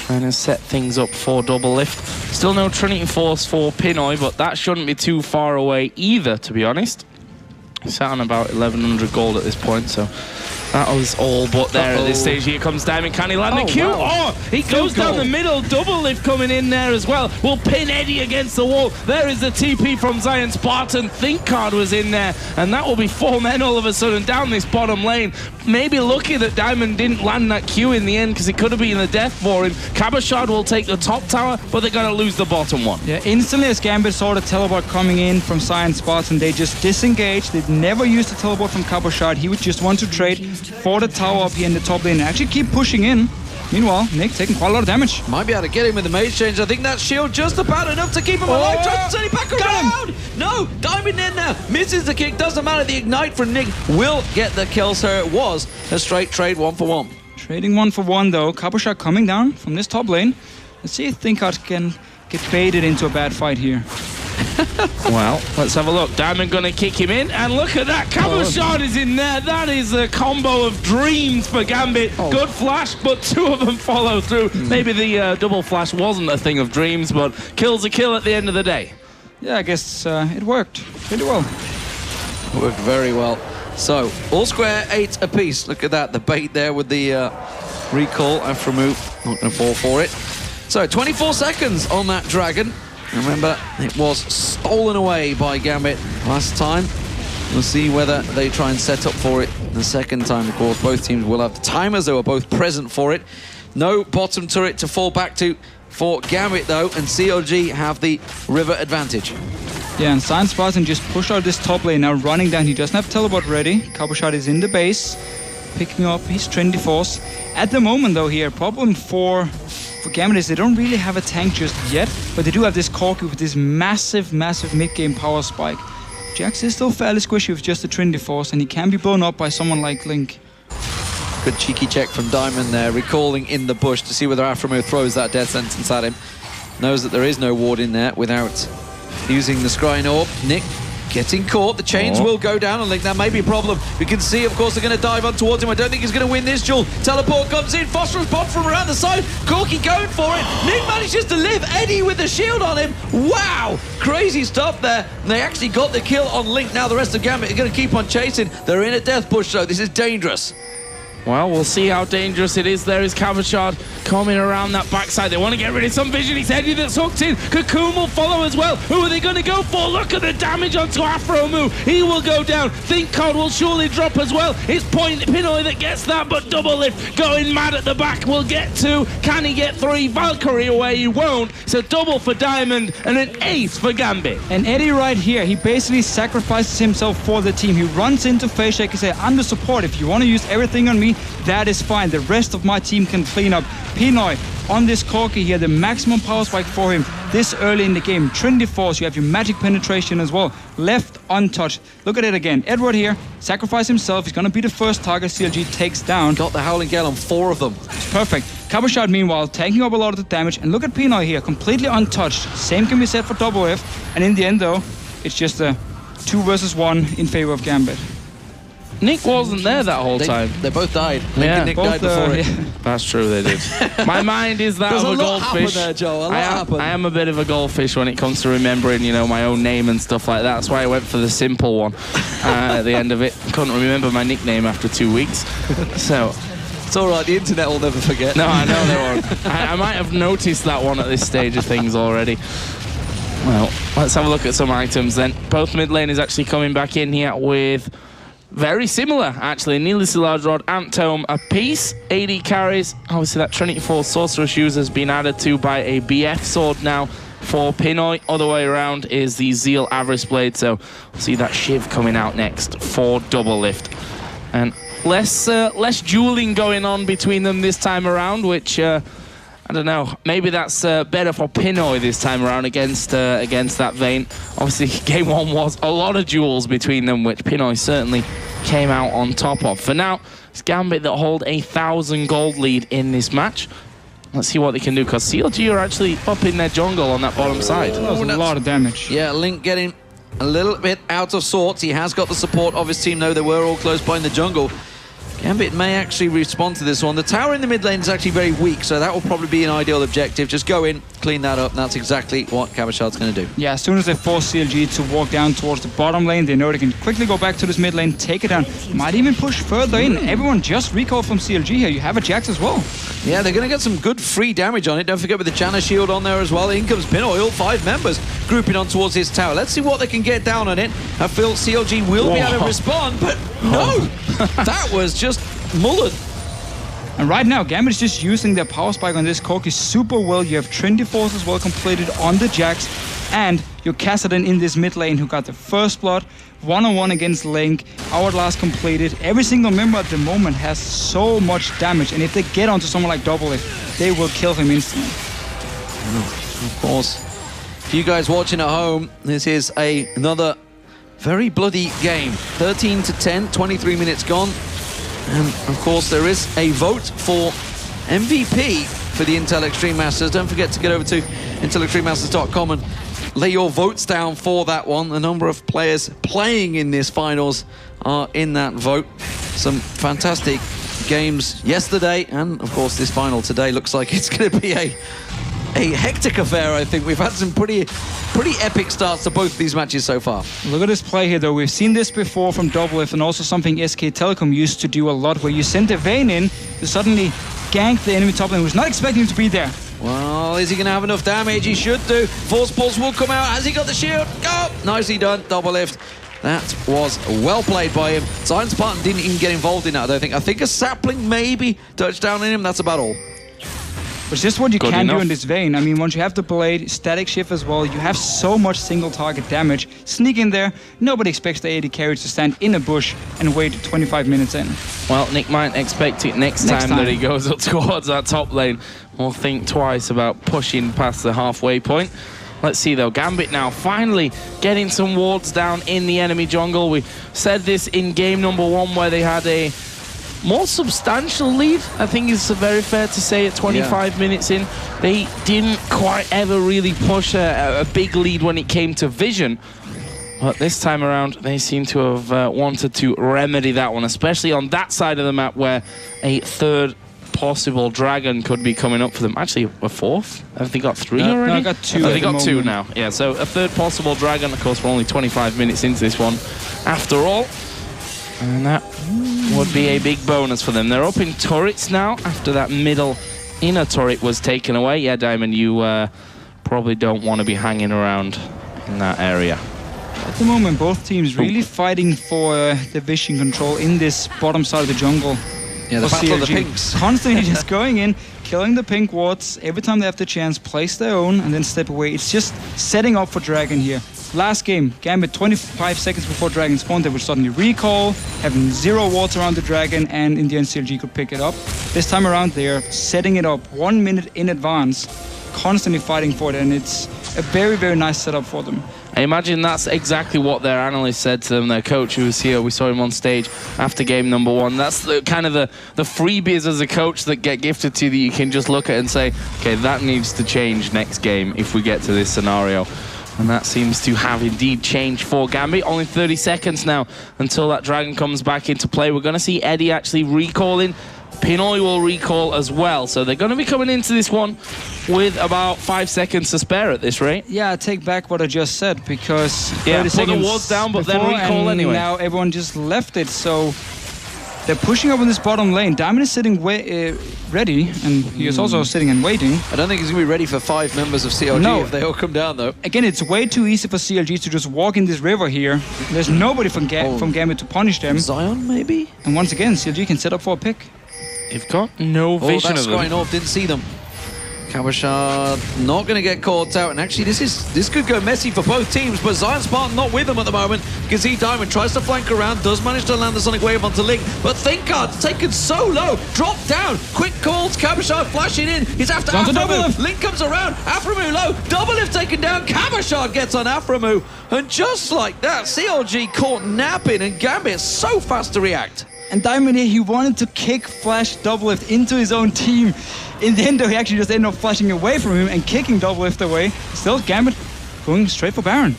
Trying to set things up for Doublelift. Still no Trinity Force for Pinoy, but that shouldn't be too far away either, to be honest. Sat on about 1,100 gold at this point, so that was all but there at this stage. Here comes Diamond. Can he land the Q? Wow. Oh, he goes down the middle. Doublelift coming in there as well. Will pin Eddie against the wall. There is the TP from Zion Spartan. Thinkard was in there, and that will be 4 men all of a sudden down this bottom lane. Maybe lucky that Diamond didn't land that Q in the end, because it could have been a death for him. Cabrashard will take the top tower, but they're going to lose the bottom one. Yeah, instantly as Gambit saw the teleport coming in from Zion Spartan, they just disengaged. They never used the teleport from Cabrashard. He would just want to trade for the tower up here in the top lane and actually keep pushing in. Meanwhile, Nick taking quite a lot of damage. Might be able to get him with the mage change. I think that shield just about enough to keep him alive. Tries to turn it back around. No, Diamond in there. Misses the kick. Doesn't matter. The ignite from Nick will get the kill. So it was a straight trade 1-for-1. Trading 1-for-1 though. Cabrashard coming down from this top lane. Let's see if Thinkard can get baited into a bad fight here. Well, let's have a look. Diamond gonna kick him in, and look at that. Cabrashard is in there. That is a combo of dreams for Gambit. Good flash, but 2 of them follow through. Maybe the double flash wasn't a thing of dreams, but kill's a kill at the end of the day. Yeah, I guess it worked pretty well. Worked very well. So, all square, 8 apiece. Look at that, the bait there with the recall. Aframu not going to fall for it. So, 24 seconds on that dragon. Remember, it was stolen away by Gambit last time. We'll see whether they try and set up for it the second time. Of course, both teams will have the timers. They were both present for it. No bottom turret to fall back to for Gambit, though, and CLG have the river advantage. Yeah, and Zion Spartan just pushed out this top lane, now running down. He doesn't have teleport ready. Cabrashard is in the base, picking up his Trinity Force. At the moment, though, here, problem for Gambit is they don't really have a tank just yet, but they do have this Corki with this massive mid-game power spike. Jax is still fairly squishy with just the Trinity Force, and he can be blown up by someone like Link. Good cheeky check from Diamond there, recalling in the bush to see whether Aframu throws that death sentence at him. Knows that there is no ward in there without using the Scrying Orb. Nick getting caught. The chains will go down on Link. That may be a problem. We can see, of course, they're going to dive on towards him. I don't think he's going to win this duel. Teleport comes in. Phosphorus bot from around the side. Corki going for it. Nick manages to live. Eddie with the shield on him. Wow! Crazy stuff there. And they actually got the kill on Link. Now the rest of Gambit are going to keep on chasing. They're in a death push, so this is dangerous. Well, we'll see how dangerous it is. There is Cabochard coming around that backside. They want to get rid of some vision. He's Eddie that's hooked in. Cocoon will follow as well. Who are they going to go for? Look at the damage onto Afro Moo. He will go down. Think Cod will surely drop as well. It's Pinoy that gets that, but Double Lift going mad at the back. Will get 2. Can he get 3? Valkyrie away. He won't. So double for Diamond and an ace for Gambit. And Eddie right here, he basically sacrifices himself for the team. He runs into Face Shake and says, I'm the support. If you want to use everything on me, that is fine. The rest of my team can clean up. Pinoy on this Corki here, the maximum power spike for him this early in the game. Trinity Force, you have your magic penetration as well. Left untouched. Look at it again. Edward here, sacrifice himself. He's going to be the first target CLG takes down. Got the Howling Gale on 4 of them. It's perfect. Cabochard, meanwhile, taking up a lot of the damage. And look at Pinoy here, completely untouched. Same can be said for Double F. And in the end, though, it's just a 2 versus 1 in favor of Gambit. Nick wasn't there that whole time. They both died. Yeah. Nick died before it. Yeah. That's true, they did. My mind is that of a goldfish. There, Joe. I am a bit of a goldfish when it comes to remembering, you know, my own name and stuff like that. That's why I went for the simple one at the end of it. Couldn't remember my nickname after 2 weeks. So it's all right. The internet will never forget. no, I know they won't. I might have noticed that one at this stage of things already. Well, let's have a look at some items then. Both mid lane is actually coming back in here with very similar, actually. Needlessly Large Rod, Amp Tome, a piece. AD carries. Obviously, that Trinity Force Sorcerer Shoes has been added to by a BF sword now for Pinoy. Other way around is the Zeal Avarice Blade. So we'll see that Shiv coming out next for Double Lift. And less dueling going on between them this time around, which I don't know. Maybe that's better for Pinoy this time around against that Vayne. Obviously, game 1 was a lot of duels between them, which Pinoy certainly came out on top of. For now, it's Gambit that hold a 1,000 gold lead in this match. Let's see what they can do, because CLG are actually up in their jungle on that bottom side. That was a lot of damage. Yeah, Link getting a little bit out of sorts. He has got the support of his team, though. They were all close by in the jungle. Gambit may actually respond to this one. The tower in the mid lane is actually very weak, so that will probably be an ideal objective. Just go in, clean that up, and that's exactly what Cabochard's going to do. Yeah, as soon as they force CLG to walk down towards the bottom lane, they know they can quickly go back to this mid lane, take it down. Might even push further in. Everyone just recall from CLG here. You have a Jax as well. Yeah, they're going to get some good free damage on it. Don't forget with the Janna shield on there as well. In comes Pinoy, all 5 members grouping on towards his tower. Let's see what they can get down on it. I feel CLG will be able to respond, but no! That was just mullered. And right now, Gambit is just using their power spike on this Corki super well. You have Trinity Force as well completed on the Jax. And your Kassadin in this mid lane who got the first blood. One-on-one against Link. Hourglass completed. Every single member at the moment has so much damage. And if they get onto someone like Double Lift, they will kill him instantly. Of course. For you guys watching at home, this is another very bloody game. 13-10, 23 minutes gone. And of course, there is a vote for MVP for the Intel Extreme Masters. Don't forget to get over to intelextrememasters.com and lay your votes down for that one. The number of players playing in this finals are in that vote. Some fantastic games yesterday, and of course, this final today looks like it's going to be a hectic affair. I think we've had some pretty epic starts to both of these matches so far. Look at this play here, though. We've seen this before from Double Lift, and also something SK Telecom used to do a lot, where you send a Vayne in to suddenly gank the enemy top lane who's not expecting him to be there. Well, is he going to have enough damage? He should do. Force Pulse will come out. Has he got the shield? Go! Nicely done, Double Lift. That was well played by him. Science Spartan didn't even get involved in that, I think. I think a sapling maybe touched down on him. That's about all. But just what you can do in this Vayne. I mean, once you have the blade, static shift as well, you have so much single target damage. Sneak in there. Nobody expects the AD carry to stand in a bush and wait 25 minutes in. Well, Nick might expect it next time that he goes up towards that top lane. We'll think twice about pushing past the halfway point. Let's see though, Gambit now finally getting some wards down in the enemy jungle. We said this in game number 1 where they had a more substantial lead, I think it's very fair to say, at 25 minutes in. They didn't quite ever really push a big lead when it came to vision. But this time around, they seem to have wanted to remedy that one, especially on that side of the map where a third possible dragon could be coming up for them. Actually, a fourth? Have they got 3 already? No, I got 2. They got 2 now. Yeah, so a third possible dragon. Of course, we're only 25 minutes into this one after all. And that would be a big bonus for them. They're up in turrets now after that middle inner turret was taken away. Yeah, Diamond, you probably don't want to be hanging around in that area. At the moment, both teams really fighting for the vision control in this bottom side of the jungle. Yeah, the battle of the pinks. Constantly just going in, killing the pink wards. Every time they have the chance, place their own and then step away. It's just setting up for Dragon here. Last game, Gambit 25 seconds before Dragon spawned, they would suddenly recall, having 0 wards around the Dragon, and in the end CLG could pick it up. This time around, they're setting it up 1 minute in advance, constantly fighting for it, and it's a very, very nice setup for them. I imagine that's exactly what their analyst said to them, their coach who was here. We saw him on stage after game number 1. That's the kind of the freebies as a coach that get gifted to you that you can just look at and say, okay, that needs to change next game if we get to this scenario. And that seems to have indeed changed for Gambit. Only 30 seconds now until that Dragon comes back into play. We're going to see Eddie actually recalling. Pinoy will recall as well. So they're going to be coming into this one with about 5 seconds to spare at this rate. Yeah, I take back what I just said, because 30 seconds put the wards down, but then recall anyway. Now everyone just left it, so they're pushing up in this bottom lane. Diamond is sitting ready, and he is also sitting and waiting. I don't think he's going to be ready for 5 members of CLG if they all come down, though. Again, it's way too easy for CLG to just walk in this river here. There's nobody from Gambit to punish them. Zion, maybe? And once again, CLG can set up for a pick. They've got no vision of them. That's going off, didn't see them. Kabashard not going to get caught out, and actually this could go messy for both teams, but Zion Spartan not with them at the moment. You can see Diamond tries to flank around, does manage to land the Sonic Wave onto Link, but Thinkard's taken so low, dropped down, quick calls, Kabashard flashing in, he's after Aframu, Link comes around, Aframu low, double lift taken down, Kabashard gets on Aframu, and just like that, CLG caught napping, and Gambit so fast to react. And Diamond here, he wanted to kick Flash Doublelift into his own team. In the end, though, he actually just ended up flashing away from him and kicking Doublelift away. Still, Gambit going straight for Baron.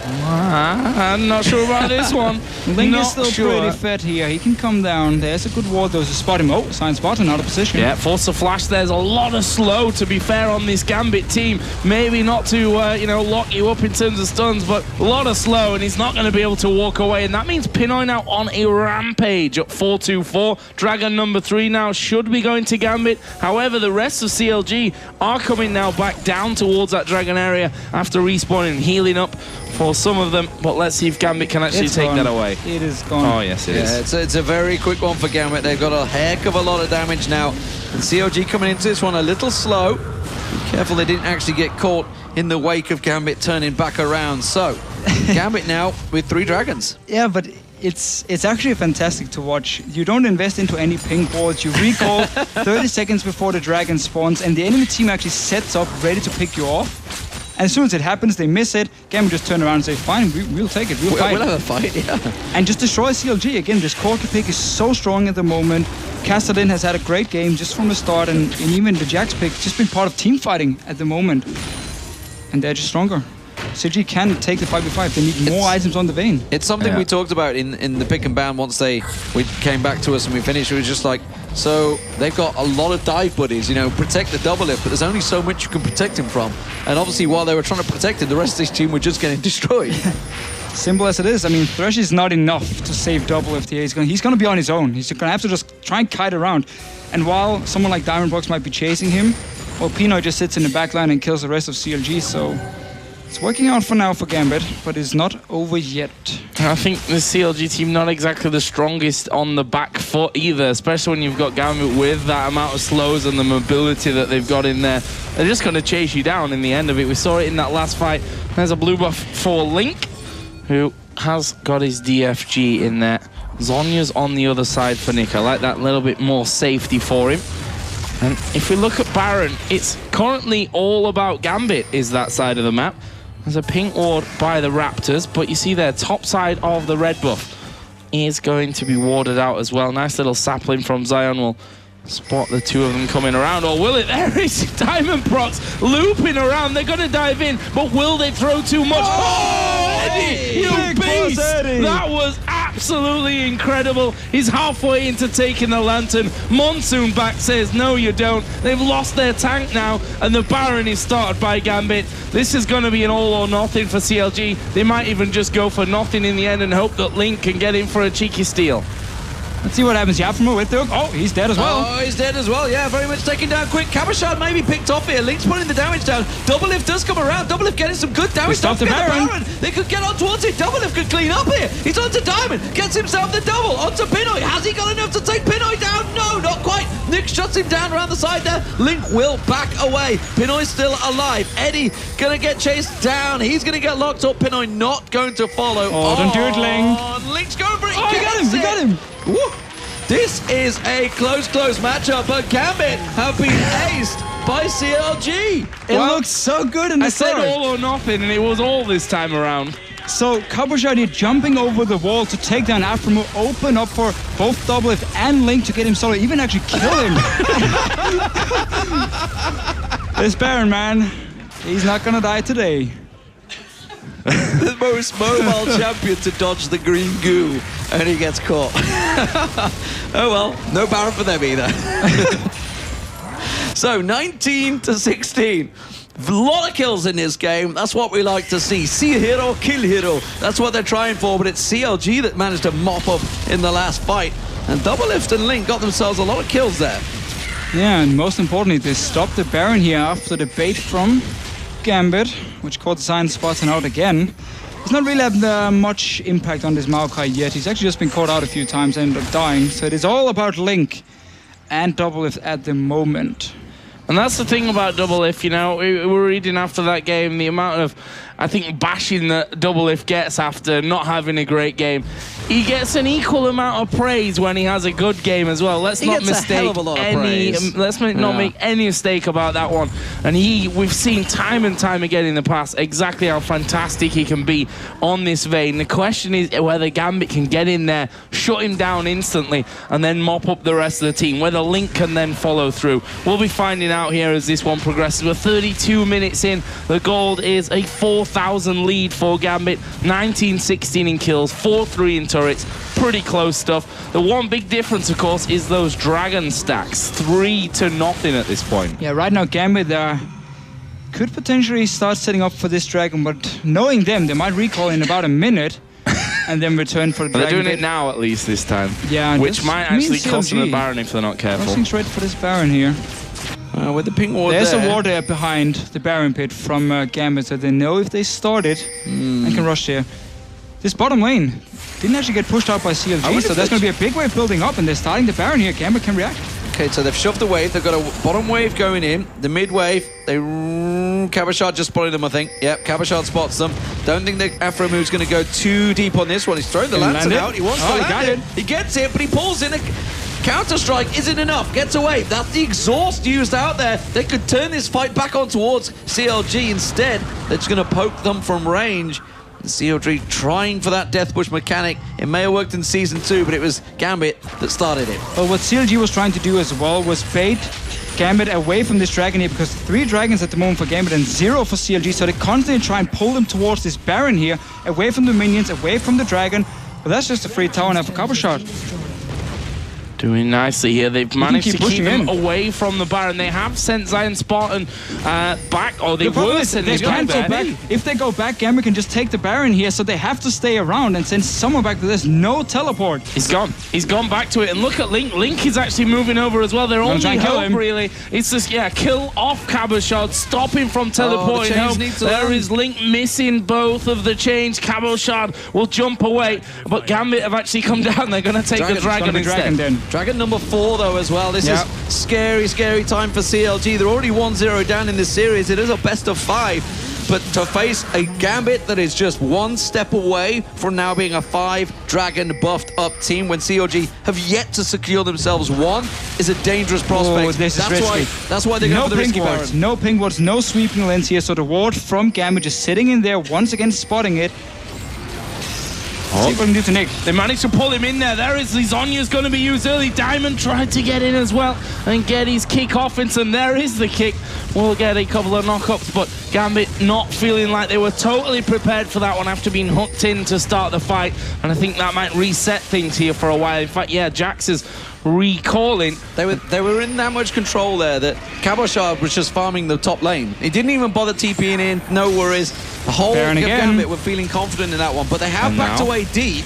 I'm not sure about this one. Link is still pretty fed here. He can come down. There's a good ward though to spot him. Oh, Zion Spartan out of position. Yeah, force a flash. There's a lot of slow, to be fair, on this Gambit team. Maybe not to, lock you up in terms of stuns, but a lot of slow, and he's not going to be able to walk away. And that means Pinoy now on a rampage at 4-2-4. Dragon number 3 now should be going to Gambit. However, the rest of CLG are coming now back down towards that Dragon area after respawning, healing up for some of them, but let's see if Gambit can actually take that away. It is gone. Oh, yes, it is. It's a very quick one for Gambit. They've got a heck of a lot of damage now. And CLG coming into this one a little slow. Be careful they didn't actually get caught in the wake of Gambit turning back around. So, Gambit now with 3 dragons. Yeah, but it's actually fantastic to watch. You don't invest into any pink wards. You recall 30 seconds before the dragon spawns, and the enemy team actually sets up ready to pick you off. And as soon as it happens, they miss it. Gambit just turn around and say, fine, we'll take it, we'll fight. We'll have a fight, yeah. And just destroy CLG. Again, this Corki pick is so strong at the moment. Castellin has had a great game just from the start, and even the Jax pick just been part of team fighting at the moment. And they're just stronger. CLG can take the 5v5. They need more items on the vein. It's something we talked about in the pick and ban once we came back to us and we finished. It was just like, so they've got a lot of dive buddies, protect the double lift, but there's only so much you can protect him from. And obviously while they were trying to protect him, the rest of this team were just getting destroyed. Simple as it is. I mean, Thresh is not enough to save double lift here. He's going to be on his own. He's going to have to just try and kite around. And while someone like Diamond Box might be chasing him, well, Pinoy just sits in the back line and kills the rest of CLG, so it's working out for now for Gambit, but it's not over yet. I think the CLG team not exactly the strongest on the back foot either, especially when you've got Gambit with that amount of slows and the mobility that they've got in there. They're just going to chase you down in the end of it. We saw it in that last fight. There's a blue buff for Link, who has got his DFG in there. Zonya's on the other side for Nick. I like that little bit more safety for him. And if we look at Baron, it's currently all about Gambit is that side of the map. There's a pink ward by the Raptors, but you see their top side of the red buff is going to be warded out as well. Nice little sapling from Zion will spot the two of them coming around, or will it? There is Diamond Prox looping around. They're going to dive in, but will they throw too much? Oh, Eddie, you beast! That was absolutely incredible. He's halfway into taking the Lantern. Monsoon back says, no, you don't. They've lost their tank now, and the Baron is started by Gambit. This is going to be an all or nothing for CLG. They might even just go for nothing in the end and hope that Link can get in for a cheeky steal. Let's see what happens. Yafimo with the hook. Oh, he's dead as well. Oh, he's dead as well. Yeah, very much taken down quick. Cabochard maybe picked off here. Link's putting the damage down. Doublelift does come around. Doublelift getting some good damage. Stop the Baron. They could get on towards it. Doublelift could clean up here. He's onto Diamond. Gets himself the double. Onto Pinoy. Has he got enough to take Pinoy down? No, not quite. Nick shuts him down around the side there. Link will back away. Pinoy's still alive. Eddie gonna get chased down. He's gonna get locked up. Pinoy not going to follow. Oh, don't do it, Link. Link's going for it. Oh, he got him. He got him. Woo. This is a close matchup, but Gambit have been aced by CLG. It looks so good in the start. I said all or nothing, and it was all this time around. So Cabochard here jumping over the wall to take down Aframo, open up for both Doublelift and Link to get him solo, even actually kill him. This Baron, man, he's not gonna die today. The most mobile champion to dodge the green goo, and he gets caught. Oh well, no Baron for them either. So 19-16. A lot of kills in this game. That's what we like to see. See hero, kill hero. That's what they're trying for, but it's CLG that managed to mop up in the last fight. And Doublelift and Link got themselves a lot of kills there. Yeah, and most importantly, they stopped the Baron here after the bait from Gambit, which caught Zion Spartan out again. He's not really had much impact on this Maokai yet. He's actually just been caught out a few times and ended up dying. So it is all about Link and Doublelift at the moment. And that's the thing about Doublelift, you know, we were reading after that game the amount of, I think, bashing that Doublelift gets after not having a great game. He gets an equal amount of praise when he has a good game as well. Let's not mistake let's not make any mistake about that one. And we've seen time and time again in the past exactly how fantastic he can be on this vein. The question is whether Gambit can get in there, shut him down instantly, and then mop up the rest of the team. Whether Link can then follow through. We'll be finding out here as this one progresses. We're 32 minutes in. The gold is a 4,000 lead for Gambit. 19-16 in kills, 4-3 in turrets. Pretty close stuff. The one big difference, of course, is those dragon stacks. 3-0 at this point. Yeah, right now Gambit could potentially start setting up for this dragon, but knowing them, they might recall in about a minute and then return for the dragon. They're doing it now, at least this time. Yeah, which might actually cost them a Baron if they're not careful. Crossing straight for this Baron here. With the ping ward There's a ward there behind the Baron pit from Gambit, so they know if they start it and can rush there. This bottom lane didn't actually get pushed out by CLG, so there's going to be a big wave building up, and they're starting the Baron here. Gambit can react. Okay, so they've shoved the wave. They've got a bottom wave going in. The mid wave, Cabochard just spotted them, I think. Yep, Cabochard spots them. Don't think that Afromove's going to go too deep on this one. He's throwing the lantern out. He wants to land it. He gets it, but he pulls in a counter-strike. Isn't enough. Gets away. That's the exhaust used out there. They could turn this fight back on towards CLG. Instead, they're just going to poke them from range. CLG trying for that death push mechanic. It may have worked in Season 2, but it was Gambit that started it. Well, what CLG was trying to do as well was bait Gambit away from this dragon here, because 3 dragons at the moment for Gambit and 0 for CLG, so they constantly try and pull them towards this Baron here, away from the minions, away from the dragon. But that's just a free tower now for Cabochard. Doing nicely here. They've managed to keep him away from the Baron. They have sent Zion Spartan back, or they were sending him back. If they go back, Gambit can just take the Baron here, so they have to stay around and send someone back to this. No teleport. He's gone. He's gone back to it. And look at Link. Link is actually moving over as well. Their only hope, really, it's just, kill off Cabochard, stop him from teleporting home. There is Link missing both of the chains. Cabochard will jump away, but Gambit have actually come down. They're going to take the dragon instead. Dragon number 4 though as well. This is scary, scary time for CLG. They're already 1-0 down in this series. It is a best of 5. But to face a Gambit that is just one step away from now being a 5 dragon buffed up team when CLG have yet to secure themselves one is a dangerous prospect. Oh, this is risky. That's why they're going for the risky Baron. No ping wards, no sweeping lanes here. So the ward from Gambit just sitting in there, once again spotting it. See what we can do to Nick. They managed to pull him in there. There is Lizonya's going to be used early. Diamond tried to get in as well and get his kick off, and there is the kick. We'll get a couple of knockups, but Gambit not feeling like they were totally prepared for that one after being hooked in to start the fight, and I think that might reset things here for a while. In fact, Jax is recalling. They were in that much control there that Cabochard was just farming the top lane. He didn't even bother TPing in, no worries. The whole Gambit were feeling confident in that one, but they have backed away deep.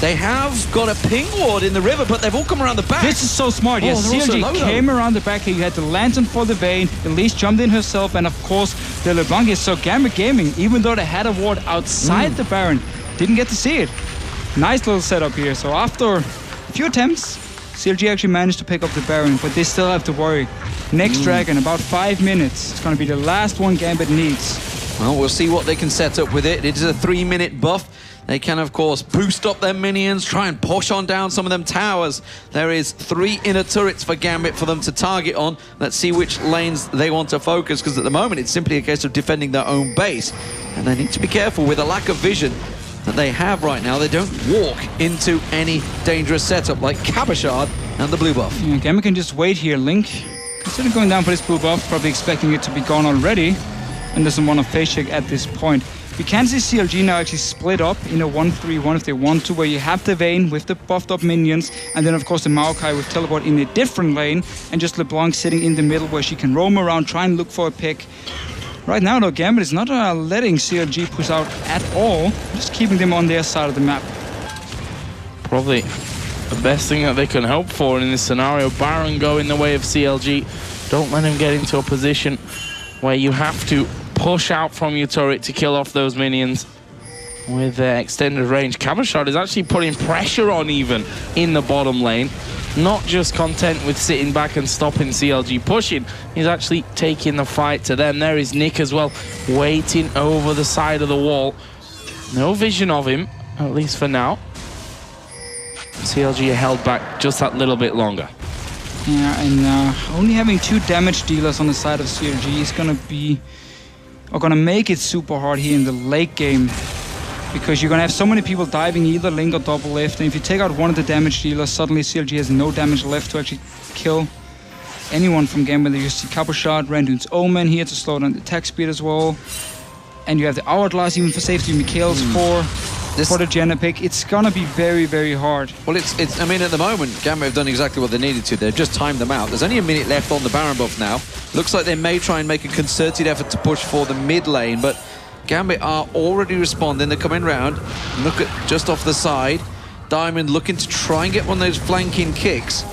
They have got a ping ward in the river, but they've all come around the back. This is so smart. Yes, CLG came around the back here. You had the Lantern for the Vayne. Elise jumped in herself, and of course, the LeBlanc is so Gambit Gaming, even though they had a ward outside the Baron, didn't get to see it. Nice little setup here. So after a few attempts, CLG actually managed to pick up the Baron, but they still have to worry. Next Dragon, about 5 minutes. It's going to be the last one Gambit needs. Well, we'll see what they can set up with it. It is a 3-minute buff. They can, of course, boost up their minions, try and push on down some of them towers. There is 3 inner turrets for Gambit for them to target on. Let's see which lanes they want to focus, because at the moment it's simply a case of defending their own base. And they need to be careful with the lack of vision that they have right now. They don't walk into any dangerous setup like Cabochard and the blue buff. Yeah, Gambit can just wait here. Link, consider going down for this blue buff, probably expecting it to be gone already, and doesn't want a face check at this point. We can see CLG now actually split up in a 1-3-1 if they want to, where you have the Vayne with the buffed up minions, and then of course the Maokai with teleport in a different lane, and just LeBlanc sitting in the middle where she can roam around, try and look for a pick. Right now though, Gambit is not letting CLG push out at all, just keeping them on their side of the map. Probably the best thing that they can hope for in this scenario. Baron go in the way of CLG. Don't let him get into a position where you have to push out from your turret to kill off those minions with extended range. Cabochard is actually putting pressure on even in the bottom lane. Not just content with sitting back and stopping CLG pushing, he's actually taking the fight to them. There is Nick as well, waiting over the side of the wall. No vision of him, at least for now. CLG held back just that little bit longer. Yeah, and only having 2 damage dealers on the side of CLG is gonna make it super hard here in the late game, because you're gonna have so many people diving either Link or double lift, and if you take out one of the damage dealers, suddenly CLG has no damage left to actually kill anyone from Gambit. You see Cabochard, Randuin's Omen here to slow down the attack speed as well, and you have the Hourglass even for safety. Mikhail's for the Jenna pick. It's gonna be very, very hard. Well, I mean, at the moment, Gambit have done exactly what they needed to. They've just timed them out. There's only a minute left on the Baron buff now. Looks like they may try and make a concerted effort to push for the mid lane, but Gambit are already responding. They're coming round. Look at just off the side. Diamond looking to try and get one of those flanking kicks.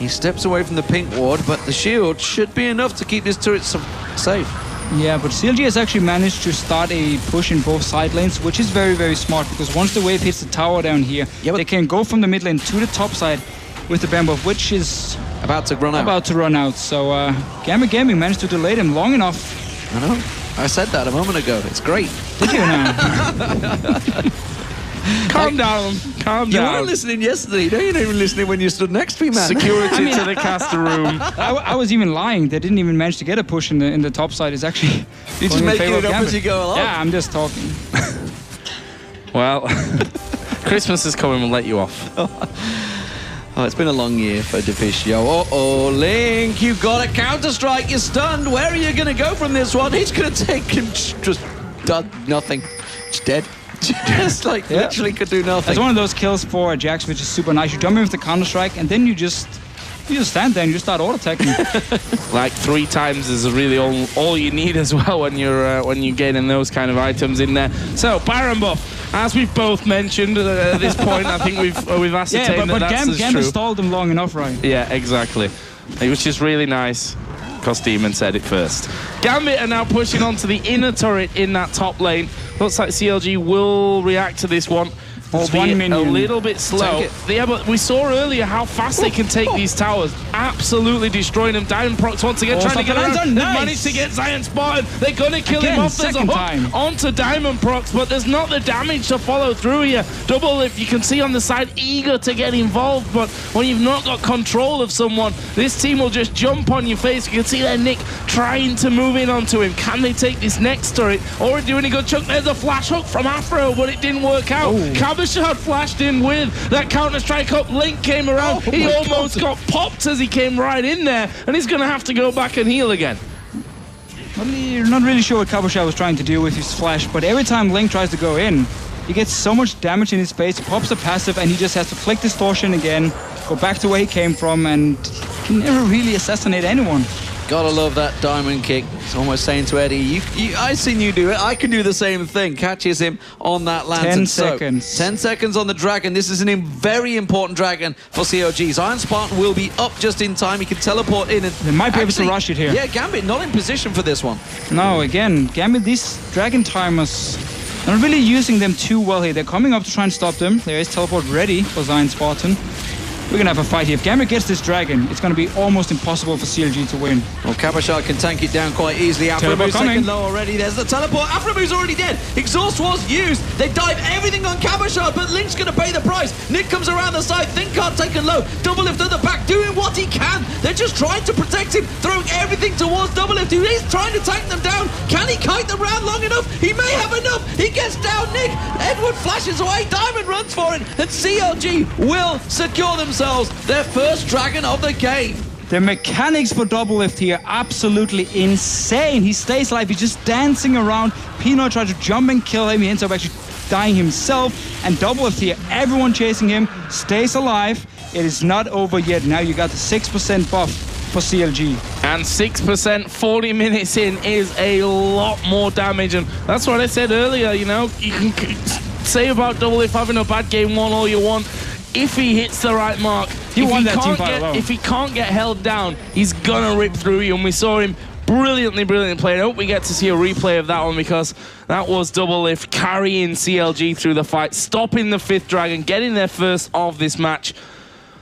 He steps away from the pink ward, but the shield should be enough to keep this turret safe. Yeah, but CLG has actually managed to start a push in both side lanes, which is very, very smart, because once the wave hits the tower down here, they can go from the mid lane to the top side with the Bamboo, which is about to run out. So Gambit Gaming managed to delay them long enough. I know. I said that a moment ago. It's great. Did you now? Calm down. Calm down. You weren't listening yesterday. You weren't even listening when you stood next to me, man. Security to the caster room. I was even lying. They didn't even manage to get a push in the top side. It's actually you're just making it up as you go along. Yeah, I'm just talking. Well, Christmas is coming. We'll let you off. Oh, it's been a long year for Deficio. Uh-oh, Link, you got a counter-strike. You're stunned. Where are you going to go from this one? He's going to take him just done nothing. Just dead. Just like literally could do nothing. It's one of those kills for Jax, which is super nice. You jump in with the counter-strike, and then you just stand there and you start auto-attacking. Like 3 times is really all you need as well when you're getting those kind of items in there. So Baron buff, as we've both mentioned at this point, I think we've ascertained but that's true. Gambit stalled them long enough, right? Yeah, exactly. Which is really nice. Because Demon said it first. Gambit are now pushing onto the inner turret in that top lane. Looks like CLG will react to this one. Albeit a little bit slow. Yeah, but we saw earlier how fast they can take these towers. Absolutely destroying them. Diamond Prox once again trying to get around. They've managed to get Zion spotted. They're going to kill him off. There's a hook onto Diamond Prox, but there's not the damage to follow through here. Double Lift, you can see on the side, eager to get involved, but when you've not got control of someone, this team will just jump on your face. You can see there Nick trying to move in onto him. Can they take this next turret or do any good chunk? There's a flash hook from Afro, but it didn't work out. Cabochard flashed in with that counter-strike up. Link came around. He almost got popped as he came right in there, and he's going to have to go back and heal again. Well, you're not really sure what Cabochard was trying to do with his flash, but every time Link tries to go in, he gets so much damage in his face, he pops a passive, and he just has to flick Distortion again, go back to where he came from, and can never really assassinate anyone. Gotta love that diamond kick. It's almost saying to Eddie, I've seen you do it. I can do the same thing. Catches him on that lantern. 10 seconds. 10 seconds on the dragon. This is a very important dragon for CLG. Iron Spartan will be up just in time. He can teleport in. And they might be able to rush it here. Yeah, Gambit not in position for this one. No, again, Gambit, these dragon timers, not really using them too well here. They're coming up to try and stop them. There is teleport ready for Iron Spartan. We're going to have a fight here. If Gambit gets this dragon, it's going to be almost impossible for CLG to win. Well, Kabashar can tank it down quite easily. Aframu's second low already. There's the teleport. Aframu's already dead. Exhaust was used. They dive everything on Kabashar, but Link's going to pay the price. Nick comes around the side. Thinkard taken low. Doublelift at the back, doing what he can. They're just trying to protect him, throwing everything towards Doublelift, who is trying to tank them down. Can he kite them round long enough? He may have enough. He gets down Nick. Edward flashes away. Diamond runs for it, and CLG will secure themselves their first dragon of the game. The mechanics for Doublelift here, absolutely insane. He stays alive, he's just dancing around. Pinoy tries to jump and kill him. He ends up actually dying himself. And Doublelift here, everyone chasing him, stays alive. It is not over yet. Now you got the 6% buff for CLG. And 6%, 40 minutes in is a lot more damage. And that's what I said earlier, you know, you can say about Doublelift having a bad game one all you want. If he hits the right mark, if he can't get held down, he's gonna rip through you. And we saw him brilliantly play. I hope we get to see a replay of that one, because that was Doublelift carrying CLG through the fight, stopping the 5th dragon, getting their first of this match.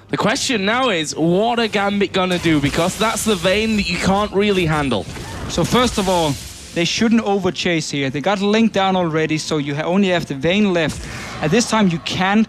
The question now is, what are Gambit gonna do? Because that's the Vayne that you can't really handle. So first of all, they shouldn't over chase here. They got Link down already, so you only have the Vayne left. At this time, you can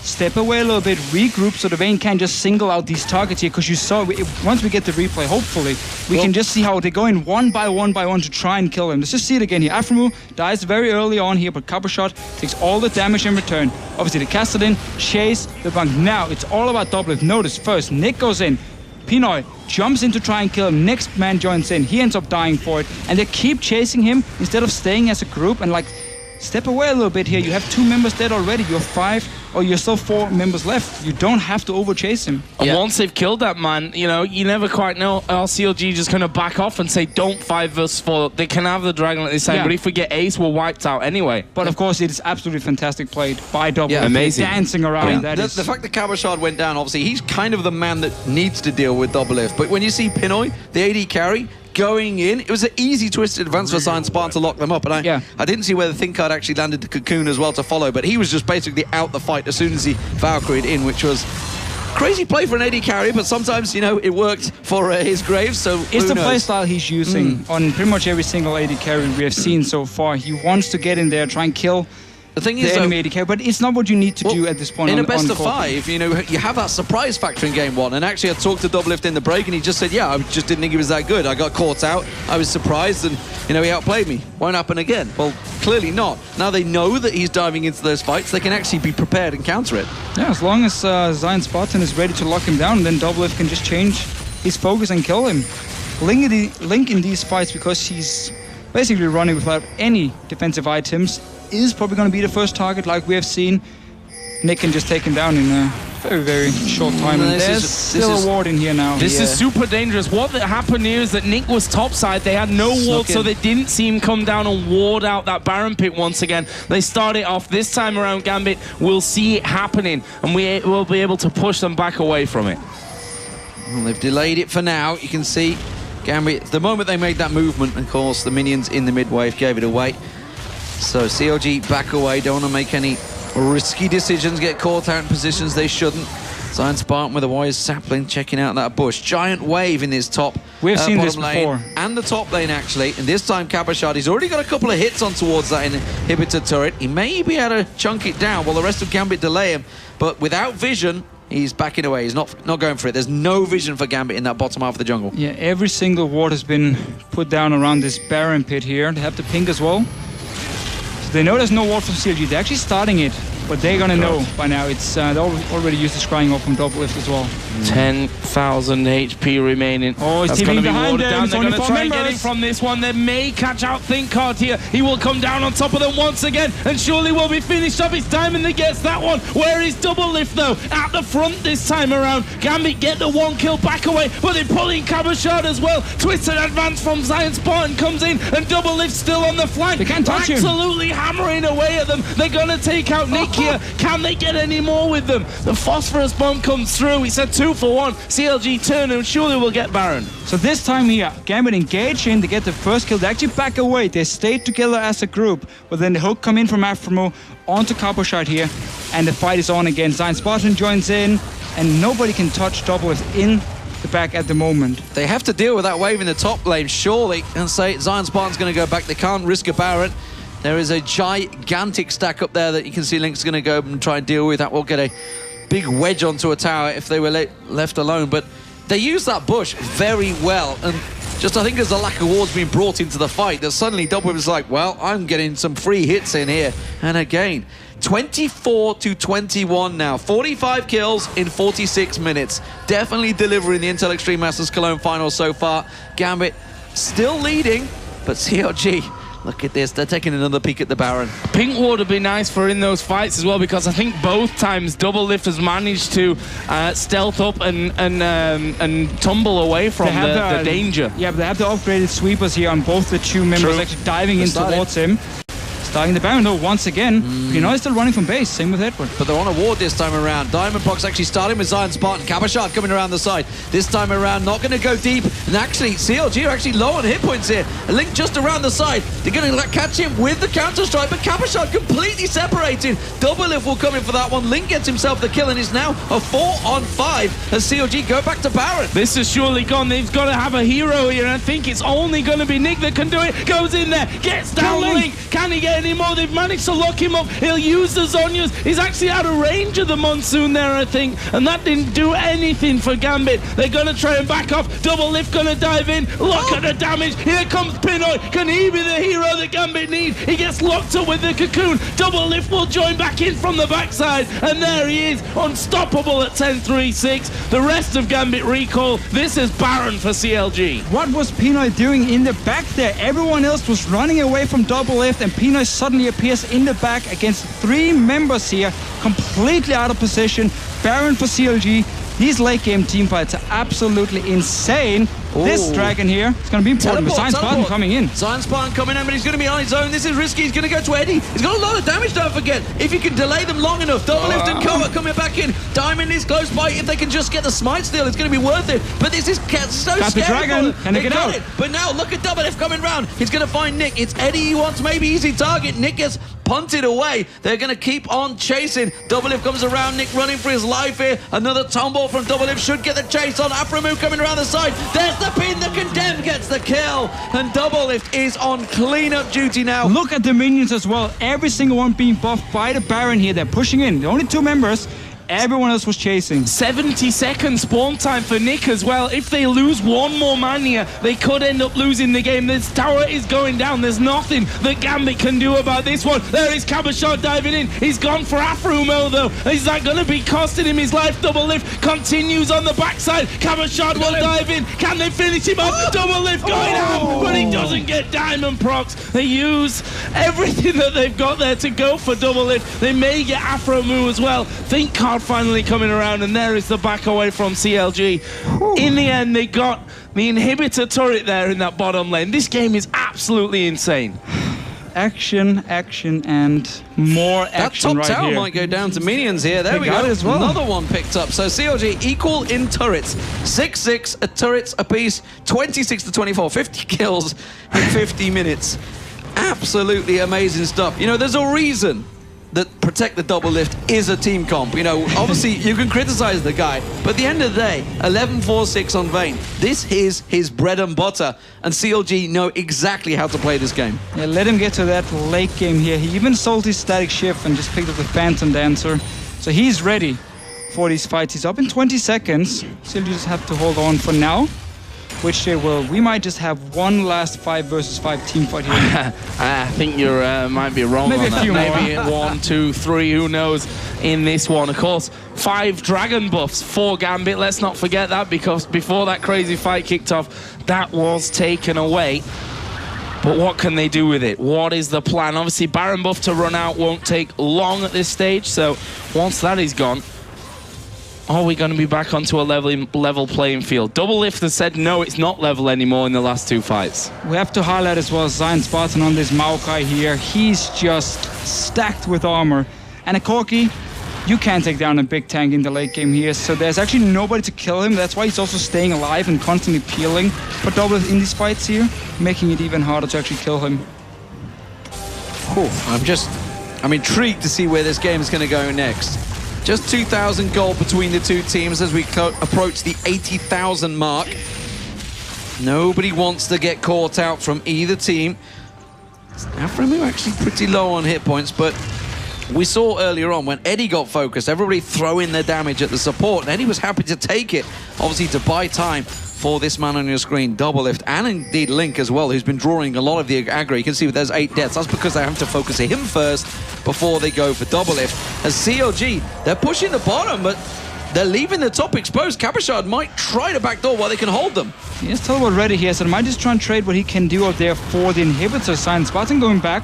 step away a little bit, regroup, so the Vayne can just single out these targets here, because you saw, once we get the replay, hopefully, we can just see how they go in one by one to try and kill him. Let's just see it again here. Aframu dies very early on here, but Kabashot takes all the damage in return. Obviously, they cast it in, chase the bunk. Now, it's all about Doublelift. Notice first, Nick goes in. Pinoy jumps in to try and kill him. Next man joins in. He ends up dying for it. And they keep chasing him instead of staying as a group and like, step away a little bit here. You have 2 members dead already. You're 5, or you're still 4 members left. You don't have to overchase him. And once they've killed that man, you know, you never quite know. Are CLG just going to back off and say, don't 5 versus 4? They can have the dragon at this time, but if we get ace, we're wiped out anyway. But of course, it is absolutely fantastic played by Double. Yeah, amazing. Dancing around. The fact that Kabashard went down, obviously, he's kind of the man that needs to deal with Doublelift. But when you see Pinoy, the AD carry, going in, it was an easy twisted advance for Iron Spartan to lock them up. And I didn't see whether Thinkard actually landed the cocoon as well to follow, but he was just basically out the fight as soon as he Valkyried in, which was crazy play for an AD carry, but sometimes, you know, it worked for his Graves, so it's the playstyle he's using on pretty much every single AD carry we have seen so far. He wants to get in there, try and kill the thing is, enemy AD carry, but it's not what you need to do at this point. In a best of 5, you know, you have that surprise factor in game 1. And actually, I talked to Doublelift in the break, and he just said, yeah, I just didn't think he was that good. I got caught out, I was surprised, and, you know, he outplayed me. Won't happen again. Well, clearly not. Now they know that he's diving into those fights, they can actually be prepared and counter it. Yeah, as long as Iron Spartan is ready to lock him down, then Doublelift can just change his focus and kill him. Link in these fights, because he's basically running without any defensive items, is probably going to be the first target, like we have seen. Nick can just take him down in a very short time. And there's still a ward in here now. This is super dangerous. What happened here is that Nick was topside. They had no ward, so they didn't see him come down and ward out that Baron pit once again. They start it off. This time around, Gambit will see it happening, and we will be able to push them back away from it. Well, they've delayed it for now. You can see Gambit, the moment they made that movement, of course, the minions in the mid-wave gave it away. So CLG back away, don't want to make any risky decisions, get caught out in positions they shouldn't. Iron Spartan with a wise sapling checking out that bush. Giant wave in his top We've seen this lane, before. and the top lane actually. And this time Kabashard, he's already got a couple of hits on towards that inhibitor turret. He may be able to chunk it down while the rest of Gambit delay him. But without vision, he's backing away. He's not going for it. There's no vision for Gambit in that bottom half of the jungle. Yeah, every single ward has been put down around this Baron pit here. They have the pink as well. So they know there's no ward from CLG. They're actually starting it but they're gonna know by now. It's they're already used to scrying off from double lift as well. 10,000 HP remaining. Oh, he's That's going to be behind watered down. They're going to try and get members. in from this one. They may catch out ThinkHard here. He will come down on top of them once again and surely will be finished off. It's Diamond that gets that one. Where is Double Lift though? At the front this time around. Gambit get the 1 kill back away, but they're pulling Cabashard as well. Twisted advance from Zion Spartan comes in and Double Lift still on the flank. They can't touch him. Absolutely hammering away at them. They're going to take out Nick here. Can they get any more with them? The phosphorus bomb comes through. He said 2 for 1. CLG turn and surely will get Baron. So this time here, Gambit engage in to get the first kill. They actually back away. They stayed together as a group, but then the hook come in from Aframo onto Cabashard here, and the fight is on again. Zion Spartan joins in, and nobody can touch Double Lift in the back at the moment. They have to deal with that wave in the top lane, surely, and say Zion Spartan's going to go back. They can't risk a Baron. There is a gigantic stack up there that you can see Link's going to go and try and deal with. That will get a big wedge onto a tower if they were left alone, but they use that bush very well, and just I think there's a lack of wards being brought into the fight that suddenly Double was like, well, I'm getting some free hits in here. And again, 24-21 now, 45 kills in 46 minutes. Definitely delivering the Intel Extreme Masters Cologne final so far. Gambit still leading, but CLG, look at this, they're taking another peek at the Baron. Pink ward would be nice for in those fights as well, because I think both times Double Lift has managed to stealth up and tumble away from the danger. Yeah, but they have the upgraded sweepers here on both the two members, actually diving in towards him. Starting the Baron though once again. Pinoy is still running from base, same with Edward. But they're on a ward this time around. Diamond Box actually starting with Zion Spartan. Cabashard coming around the side. This time around, not going to go deep. And actually, CLG are actually low on hit points here. A Link just around the side. They're going to catch him with the counter strike, but Cabashard completely separated. Double Lift will come in for that one. Link gets himself the kill and is now a 4-on-5 as CLG go back to Baron. This is surely gone. They've got to have a hero here, and I think it's only going to be Nick that can do it. Goes in there, gets down Link. Can he get any more? They've managed to lock him up. He'll use the Zhonya's. He's actually out of range of the Monsoon there, I think, and that didn't do anything for Gambit. They're going to try and back off. Double Lift going to dive in. Look at the damage. Here comes Pinoy. Can he be the hero that Gambit need? He gets locked up with the cocoon. Double Lift will join back in from the backside, and there he is, unstoppable at 10-3-6. The rest of Gambit recall. This is Baron for CLG. What was Pinoy doing in the back there? Everyone else was running away from Double Lift, and Pinoy suddenly appears in the back against 3 members here, completely out of position. Baron for CLG. These late game team fights are absolutely insane. Ooh. This dragon here is going to be important. Zion Spartan coming in. Zion Spartan coming in, but he's going to be on his own. This is risky. He's going to go to Eddie. He's got a lot of damage, don't forget. If you can delay them long enough. Double Lift and cover coming back in. Diamond is close by. If they can just get the smite steal, it's going to be worth it. But this is so got scary. The dragon. Can they get out? It. But now look at Double Lift coming round. He's going to find Nick. It's Eddie he wants, maybe easy target. Nick gets punted away. They're going to keep on chasing. Double Lift comes around. Nick running for his life here. Another tumble from Double Lift should get the chase on. Aframu coming around the side. There's the pin. The Condemn gets the kill. And Double Lift is on cleanup duty now. Look at the minions as well. Every single one being buffed by the Baron here. They're pushing in. The only 2 members. Everyone else was chasing. 70 seconds spawn time for Nick as well. If they lose one more man here, they could end up losing the game. This tower is going down. There's nothing that Gambit can do about this one. There is Cabashard diving in. He's gone for Afrumo though. Is that going to be costing him his life? Double Lift continues on the backside. Cabashard will dive in. Can they finish him off? Double Lift going out, but he doesn't get diamond procs. They use everything that they've got there to go for Double Lift. They may get Afromu as well. ThinkHard finally coming around, and there is the back away from CLG. In the end, they got the inhibitor turret there in that bottom lane. This game is absolutely insane. Action, action, and more action right here. That top tower might go down to minions here. There we go. As well. Another one picked up. So CLG equal in turrets. 6-6 turrets apiece. 26-24. 50 kills in 50 minutes. Absolutely amazing stuff. You know, there's a reason that Protect the Double Lift is a team comp. You know, obviously you can criticize the guy, but at the end of the day, 11-4-6 on Vayne. This is his bread and butter, and CLG know exactly how to play this game. Yeah, let him get to that late game here. He even sold his static shift and just picked up the Phantom Dancer. So he's ready for these fights. He's up in 20 seconds. CLG just have to hold on for now. which they will. We might just have one last 5 versus 5 team fight here. I think you might be wrong Maybe on a few that. more. Maybe 1, 2, 3, who knows in this one. Of course, 5 dragon buffs for Gambit. Let's not forget that, because before that crazy fight kicked off, that was taken away. But what can they do with it? What is the plan? Obviously, Baron buff to run out won't take long at this stage, so once that is gone, are we going to be back onto a level playing field? Double Lift has said no, it's not level anymore in the last 2 fights. We have to highlight as well Zion Spartan on this Maokai here. He's just stacked with armor. And a Corki, you can't take down a big tank in the late game here, so there's actually nobody to kill him. That's why he's also staying alive and constantly peeling for Double Lift in these fights here, making it even harder to actually kill him. I'm intrigued to see where this game is going to go next. Just 2,000 gold between the two teams as we approach the 80,000 mark. Nobody wants to get caught out from either team. Afremu actually pretty low on hit points, but we saw earlier on when Eddie got focused, everybody throwing their damage at the support, and Eddie was happy to take it, obviously to buy time for this man on your screen, Double Lift, and indeed Link as well, who's been drawing a lot of the aggro. You can see there's 8 deaths. That's because they have to focus him first before they go for Double Lift. As CLG, they're pushing the bottom, but they're leaving the top exposed. Cabochard might try to backdoor while they can hold them. Yes, tell about ready here, so might just try and trade what he can do out there for the inhibitor. Zion Spartan going back.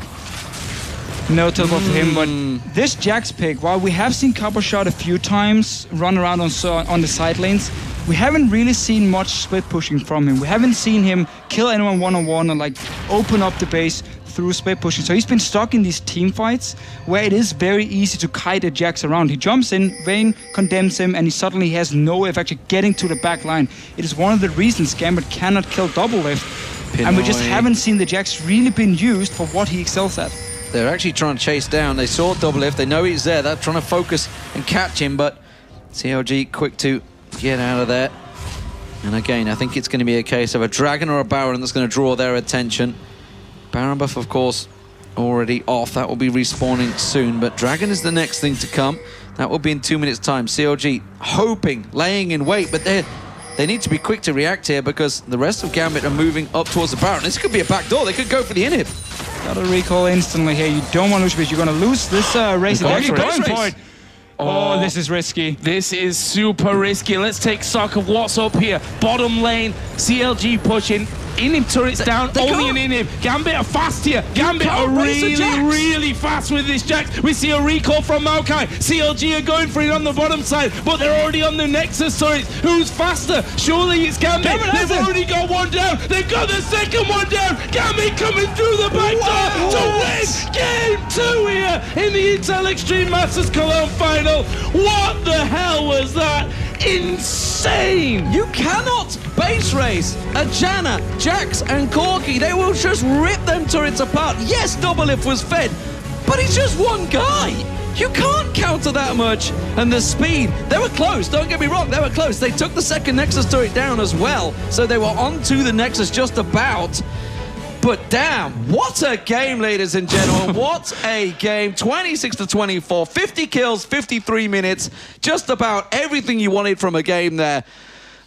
No teleport for him, but this Jax pick, while we have seen Cabochard a few times run around on the side lanes, we haven't really seen much split pushing from him. We haven't seen him kill anyone one-on-one or like open up the base through split pushing. So he's been stuck in these team fights where it is very easy to kite a Jax around. He jumps in, Vayne condemns him, and he suddenly has no way of actually getting to the back line. It is one of the reasons Gambit cannot kill Double Lift. And we just haven't seen the Jax really been used for what he excels at. They're actually trying to chase down. They saw Double Lift. They know he's there. They're trying to focus and catch him, but CLG quick to get out of there. And again, I think it's going to be a case of a Dragon or a Baron that's going to draw their attention. Baron buff, of course, already off. That will be respawning soon, but Dragon is the next thing to come. That will be in 2 minutes' time. CLG hoping, laying in wait, but they need to be quick to react here because the rest of Gambit are moving up towards the Baron. This could be a backdoor. They could go for the inhib. Gotta recall instantly here. You don't want to lose because you're going to lose this race. They're actually going for it. Oh, this is risky. This is super risky. Let's take stock of what's up here. Bottom lane, CLG pushing. Inhib turrets down, only an Inhib. Gambit are fast here. Gambit are really fast with this Jax. We see a recall from Maokai. CLG are going for it on the bottom side, but they're already on the Nexus turrets. Who's faster? Surely it's Gambit. They've already got one down. They've got the second one down. Gambit coming through the back door to win Game 2 here in the Intel Extreme Masters Cologne final. What the hell was that? Insane! You cannot base race a Janna, Jax, and Corki. They will just rip them turrets apart. Yes, Double Lift was fed, but he's just one guy. You can't counter that much. And the speed, they were close. Don't get me wrong, they were close. They took the second Nexus turret down as well, so they were onto the Nexus just about. But damn, what a game, ladies and gentlemen. What a game. 26-24, 50 kills, 53 minutes. Just about everything you wanted from a game there.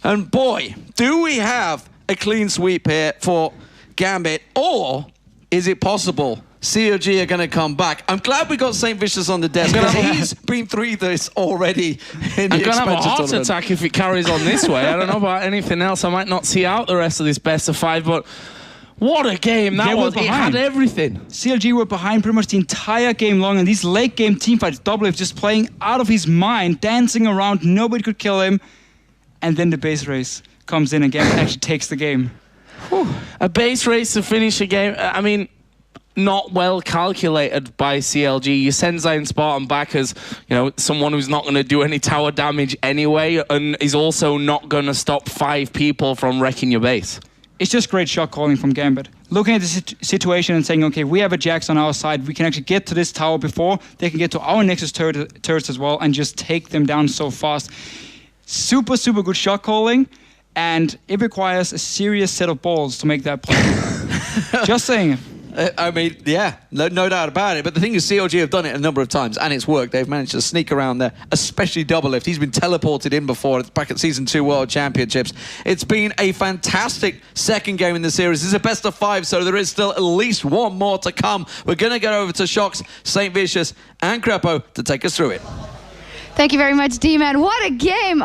And boy, do we have a clean sweep here for Gambit, or is it possible CLG are going to come back? I'm glad we got St. Vicious on the desk because he's been through this already in the I'm going to have a heart tournament. attack if it carries on this way. I don't know about anything else. I might not see out the rest of this best of 5, but what a game that was. It had everything. CLG were behind pretty much the entire game long, and these late game teamfights, Double Lift just playing out of his mind, dancing around, nobody could kill him. And then the base race comes in again and actually takes the game. Whew. A base race to finish a game. I mean, not well calculated by CLG. You send Zion Spartan back as, you know, someone who's not going to do any tower damage anyway, and is also not going to stop 5 people from wrecking your base. It's just great shot calling from Gambit. Looking at the situation and saying, okay, we have a Jax on our side. We can actually get to this tower before they can get to our Nexus turrets as well and just take them down so fast. Super, super good shot calling. And it requires a serious set of balls to make that play. Just saying. I mean, yeah, no doubt about it. But the thing is, CLG have done it a number of times, and it's worked. They've managed to sneak around there, especially Double Lift. He's been teleported in before back at Season 2 World Championships. It's been a fantastic second game in the series. This is a best of 5, so there is still at least one more to come. We're going to get over to Shox, St. Vicious, and Crepo to take us through it. Thank you very much, D-Man. What a game!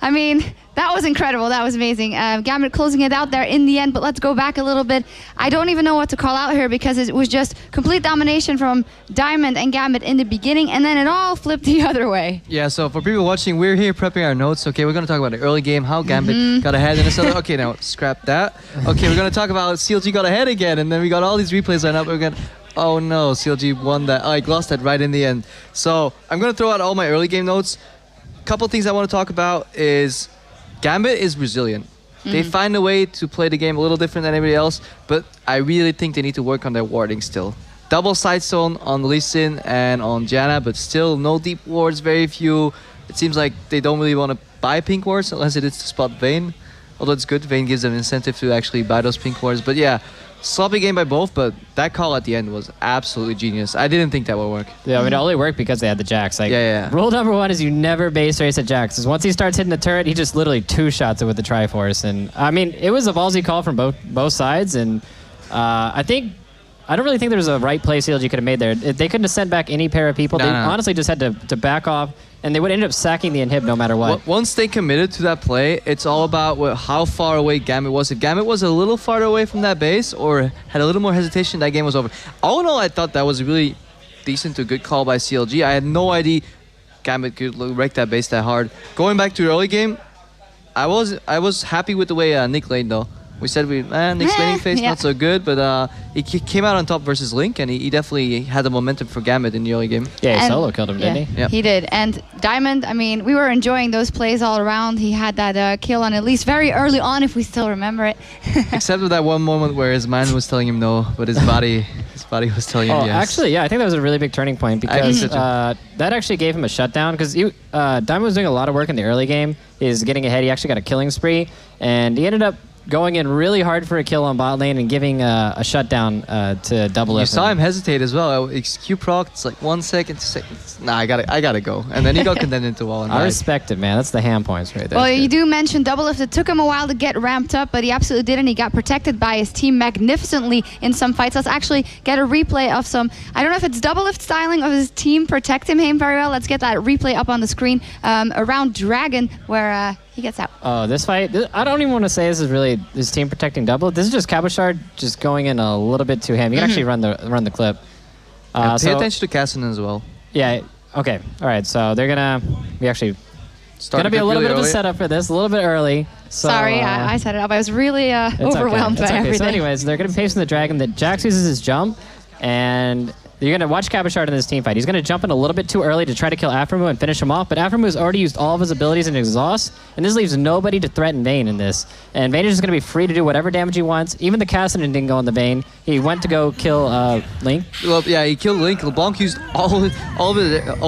I mean, that was incredible. That was amazing. Gambit closing it out there in the end, but let's go back a little bit. I don't even know what to call out here because it was just complete domination from Diamond and Gambit in the beginning, and then it all flipped the other way. Yeah, so for people watching, we're here prepping our notes. Okay, we're going to talk about the early game, how Gambit got ahead, and it's like, okay, now scrap that. Okay, we're going to talk about CLG got ahead again, and then we got all these replays lined up. We're going to... Oh no, CLG won that. I lost that right in the end. So I'm going to throw out all my early game notes. Couple things I want to talk about is Gambit is resilient. They find a way to play the game a little different than everybody else, but I really think they need to work on their warding still. Double side zone on Lee Sin and on Janna, but still no deep wards, very few. It seems like they don't really want to buy pink wards unless it is to spot Vayne. Although it's good, Vayne gives them incentive to actually buy those pink wards. But yeah, sloppy game by both, but that call at the end was absolutely genius. I didn't think that would work. Yeah, I mean, it only worked because they had the Jax. Like, rule number 1 is you never base race at Jax. Because once he starts hitting the turret, he just literally two-shots it with the Triforce. And I mean, it was a ballsy call from both sides. And I don't really think there was a right play CLG could have made there. They couldn't have sent back any pair of people. They honestly just had to back off, and they would end up sacking the inhib no matter what. Once they committed to that play, it's all about how far away Gambit was. If Gambit was a little farther away from that base or had a little more hesitation, that game was over. All in all, I thought that was a really decent to good call by CLG. I had no idea Gambit could wreck that base that hard. Going back to the early game, I was happy with the way Nick laid though. We said Nick's laning phase not so good, but he came out on top versus Link, and he definitely had the momentum for Gambit in the early game. Yeah, he solo killed him, didn't he? Yeah, he did. And Diamond, I mean, we were enjoying those plays all around. He had that kill on at least very early on, if we still remember it. Except for that one moment where his mind was telling him no, but his body was telling him yes. Actually, yeah, I think that was a really big turning point because that actually gave him a shutdown because Diamond was doing a lot of work in the early game. He's getting ahead. He actually got a killing spree, and he ended up going in really hard for a kill on bot lane and giving a shutdown to Double Lift. You saw him hesitate as well. Q proc, it's like 1 second, 2 seconds. Nah, I gotta go. And then he got condemned into wall. And I respect it, man. That's the ham points right there. Well, you do mention Double Lift. It took him a while to get ramped up, but he absolutely did, and he got protected by his team magnificently in some fights. Let's actually get a replay of some, I don't know if it's Double Lift styling of his team protecting him very well. Let's get that replay up on the screen around Dragon, where he gets out. Oh, this fight, I don't even want to say this is really his team protecting Double. This is just Cabochard just going in a little bit too ham. You can actually run the clip. Pay attention to Cassian as well. Yeah, okay. All right, so they're going to be a little bit of a setup for this, a little bit early. So, sorry, I set it up. I was really overwhelmed by everything. So anyways, they're going to be pacing the Dragon. The Jax uses his jump, and you're going to watch Cabochard in this team fight. He's going to jump in a little bit too early to try to kill Aframu and finish him off, but Aframu has already used all of his abilities and exhaust, and this leaves nobody to threaten Vayne in this. And Vayne is just going to be free to do whatever damage he wants. Even the Cassian didn't go on the Vayne. He went to go kill Link. Well, yeah, he killed Link. LeBlanc used all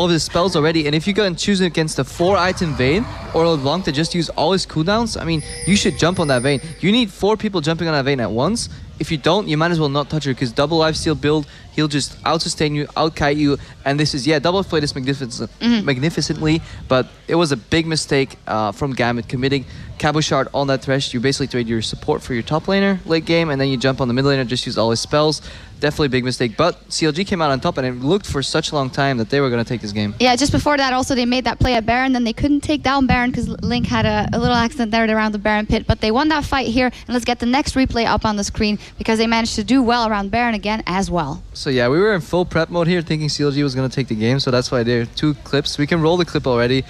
of his spells already, and if you go and choose against the 4-item Vayne or LeBlanc to just use all his cooldowns, I mean, you should jump on that Vayne. You need 4 people jumping on that Vayne at once. If you don't, you might as well not touch her, because double lifesteal build, he'll just out-sustain you, out-kite you, and this is, Double played this magnificently, but it was a big mistake from Gambit committing Cabochard on that Thresh. You basically trade your support for your top laner late game, and then you jump on the mid laner, just use all his spells. Definitely a big mistake, but CLG came out on top, and it looked for such a long time that they were going to take this game. Yeah, just before that also they made that play at Baron, then they couldn't take down Baron because Link had a little accident there around the Baron pit, but they won that fight here, and let's get the next replay up on the screen because they managed to do well around Baron again as well. So yeah, we were in full prep mode here thinking CLG was going to take the game, so that's why there are 2 clips. We can roll the clip already.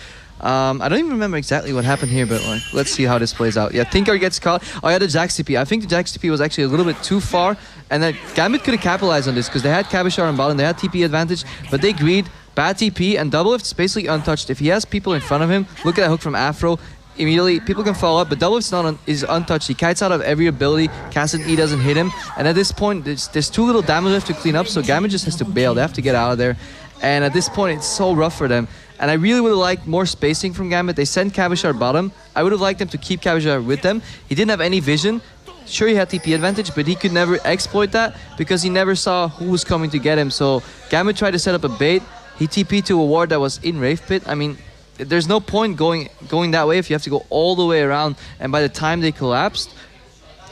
I don't even remember exactly what happened here, but let's see how this plays out. Yeah, Tinker gets caught. Oh yeah, the Jax TP. I think the Jax TP was actually a little bit too far, and then Gambit could have capitalized on this because they had Cabochard on bottom, they had TP advantage, but they greed, bad TP, and Double Lift's basically untouched. If he has people in front of him, look at that hook from Afro, immediately people can follow up, but Double Lift's is untouched. He kites out of every ability, Cassian E doesn't hit him, and at this point, there's too little damage left to clean up, so Gambit just has to bail. They have to get out of there, and at this point, it's so rough for them. And I really would have liked more spacing from Gambit. They sent Cabochard bottom. I would have liked them to keep Cabochard with them. He didn't have any vision. sure he had TP advantage, but he could never exploit that because he never saw who was coming to get him. So Gambit tried to set up a bait. He TP'd to a ward that was in Wraith Pit. I mean, there's no point going that way if you have to go all the way around. And by the time they collapsed,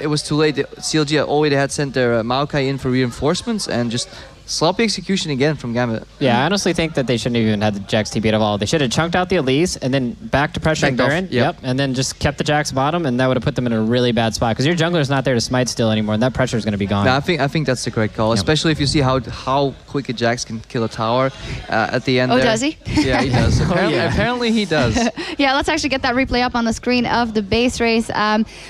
it was too late. The CLG already had sent their Maokai in for reinforcements and just sloppy execution again from Gambit. Yeah, I honestly think that they shouldn't have even had the Jax TP at all. They should have chunked out the Elise and then back to pressuring Baron. Yep. And then just kept the Jax bottom, and that would have put them in a really bad spot because your jungler's not there to smite still anymore, and that pressure is going to be gone. No, I think that's the correct call, especially if you see how quick a Jax can kill a tower at the end. Oh, there. does he? Yeah, he does. Apparently he does. Yeah, let's actually get that replay up on the screen of the base race.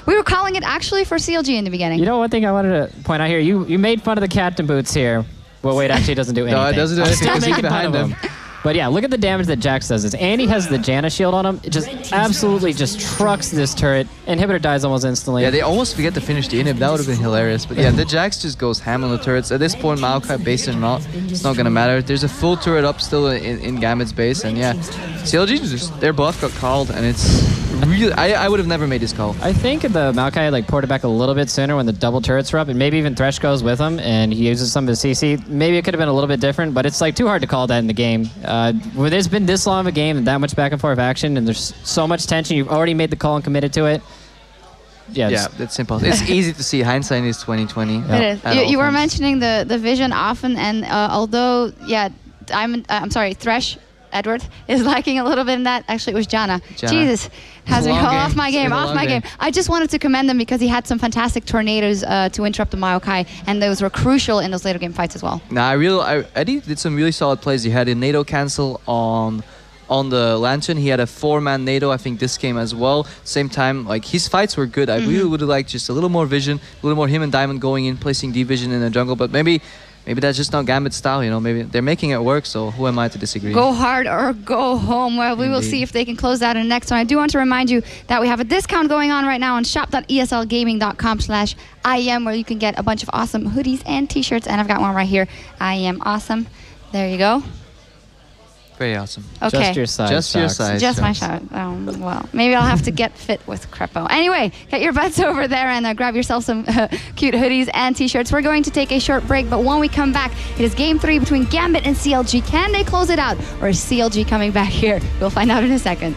We were calling it actually for CLG in the beginning. You know, one thing I wanted to point out here, you made fun of the captain boots here. Well, wait, actually, it doesn't do anything. No, it doesn't do anything because he's behind him. But yeah, look at the damage that Jax does. And he has the Janna shield on him. It just absolutely just trucks this turret. Inhibitor dies almost instantly. Yeah, they almost forget to finish the inhib. That would have been hilarious. But yeah, the Jax just goes ham on the turrets. At this point, Maokai, base or not, it's not going to matter. There's a full turret up still in Gambit's base. And yeah, CLG, just their buff got called. And it's really... I would have never made this call. I think the Maokai like poured it back a little bit sooner when the double turrets were up. And maybe even Thresh goes with him. And he uses some of his CC. Maybe it could have been a little bit different. But it's like too hard to call that in the game. When there's been this long of a game and that much back and forth action and there's so much tension, you've already made the call and committed to it. Yeah, it's simple. It's easy to see. Hindsight is 2020. It is. You were mentioning the vision often, and although I'm sorry, Thresh Edward is lacking a little bit in that. Actually, it was Janna. Jesus, has me off my game. I just wanted to commend him because he had some fantastic tornadoes to interrupt the Maokai, and those were crucial in those later game fights as well. Nah, Eddie did some really solid plays. He had a NATO cancel on the Lantern. He had a 4-man NATO, I think, this game as well. Same time, like, his fights were good. I really would have liked just a little more vision, a little more him and Diamond going in, placing D-Vision in the jungle, but maybe that's just not Gambit style, you know. Maybe they're making it work, so who am I to disagree? Go hard or go home. Well, we will see if they can close that in the next one. I do want to remind you that we have a discount going on right now on shop.eslgaming.com/IEM, where you can get a bunch of awesome hoodies and t-shirts, and I've got one right here. IEM awesome. There you go. Very awesome. Okay. Just your size. Just your size. Just my size. Well, maybe I'll have to get fit with Crepo. Anyway, get your butts over there and grab yourself some cute hoodies and t-shirts. We're going to take a short break, but when we come back, it is game 3 between Gambit and CLG. Can they close it out, or is CLG coming back here? We'll find out in a second.